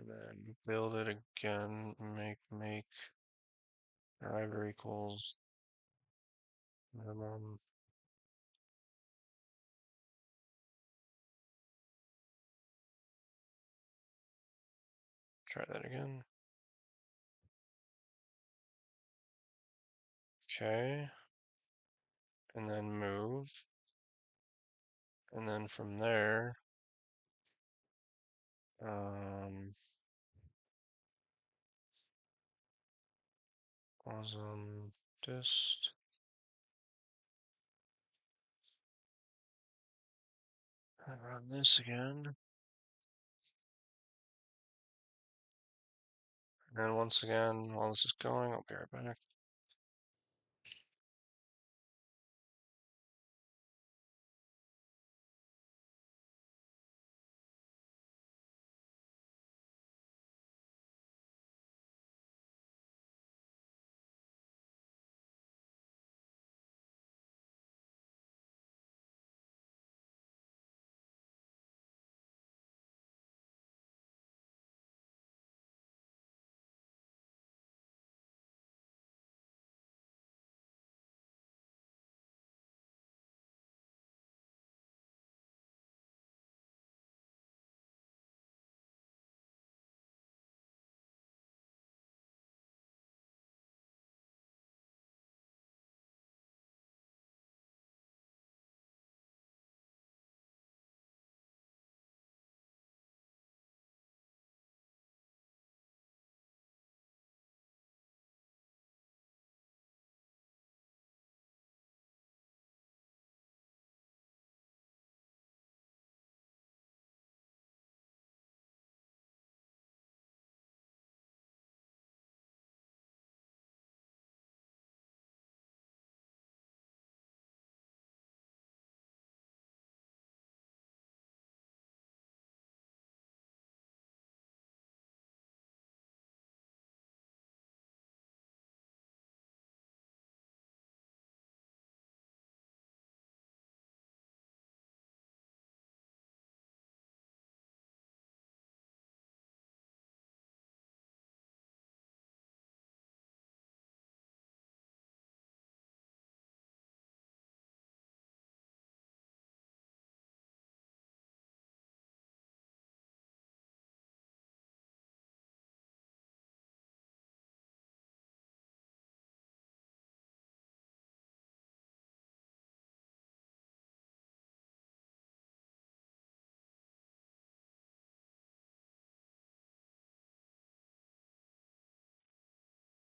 then build it again. Make driver equals minimum. Try that again. Okay. And then move. And then from there, awesome dist. And run this again. And once again, while this is going, I'll be right back.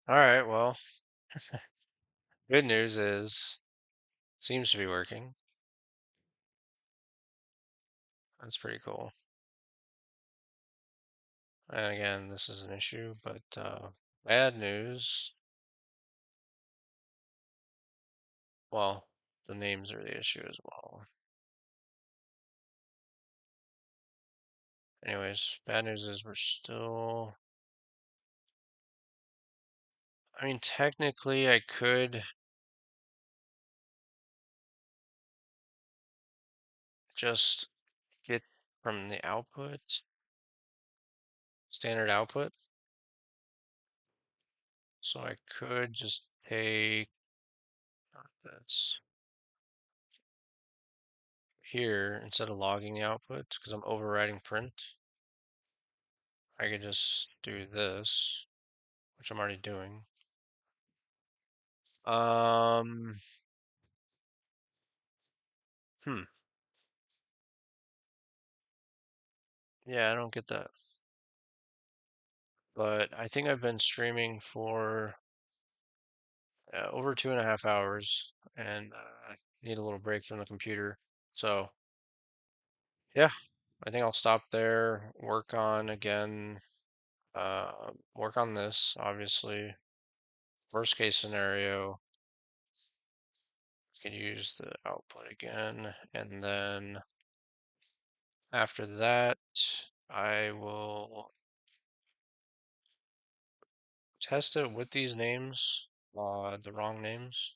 All right, well, good news is seems to be working. That's pretty cool. And again, this is an issue, but bad news. Well, the names are the issue as well. Anyways, bad news is we're still. I mean, technically, I could just get from the output, standard output. So I could just take this here instead of logging the output because I'm overriding print. I could just do this, which I'm already doing. Um, hmm. Yeah, I don't get that. But I think I've been streaming for over 2.5 hours and need a little break from the computer. So, yeah, I think I'll stop there, work on again, work on this, obviously. Worst case scenario, could use the output again, and then after that, I will test it with these names, the wrong names,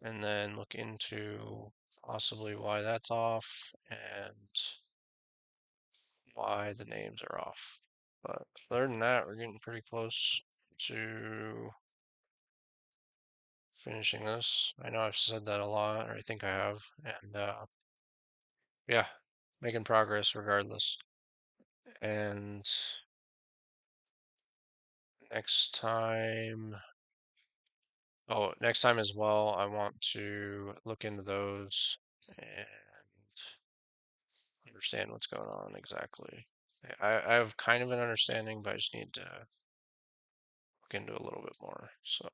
and then look into possibly why that's off and why the names are off. But other than that, we're getting pretty close to finishing this. I know I've said that a lot, or I think I have, and yeah, making progress regardless. And next time, oh, next time as well, I want to look into those and understand what's going on exactly. I have kind of an understanding, but I just need to look into a little bit more. So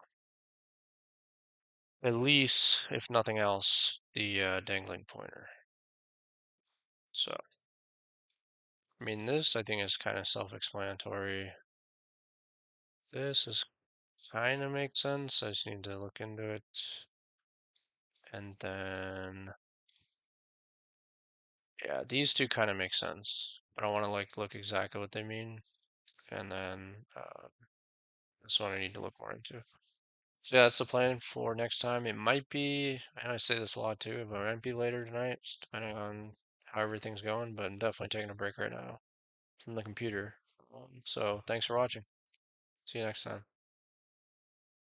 at least, if nothing else, the dangling pointer. So, I mean, this I think is kind of self-explanatory. This is kind of makes sense. I just need to look into it. And then, yeah, these two kind of make sense. But I want to like look exactly what they mean. And then this one I need to look more into. So yeah, that's the plan for next time. It might be, I know I say this a lot too, but it might be later tonight, just depending on how everything's going. But I'm definitely taking a break right now from the computer. So thanks for watching. See you next time.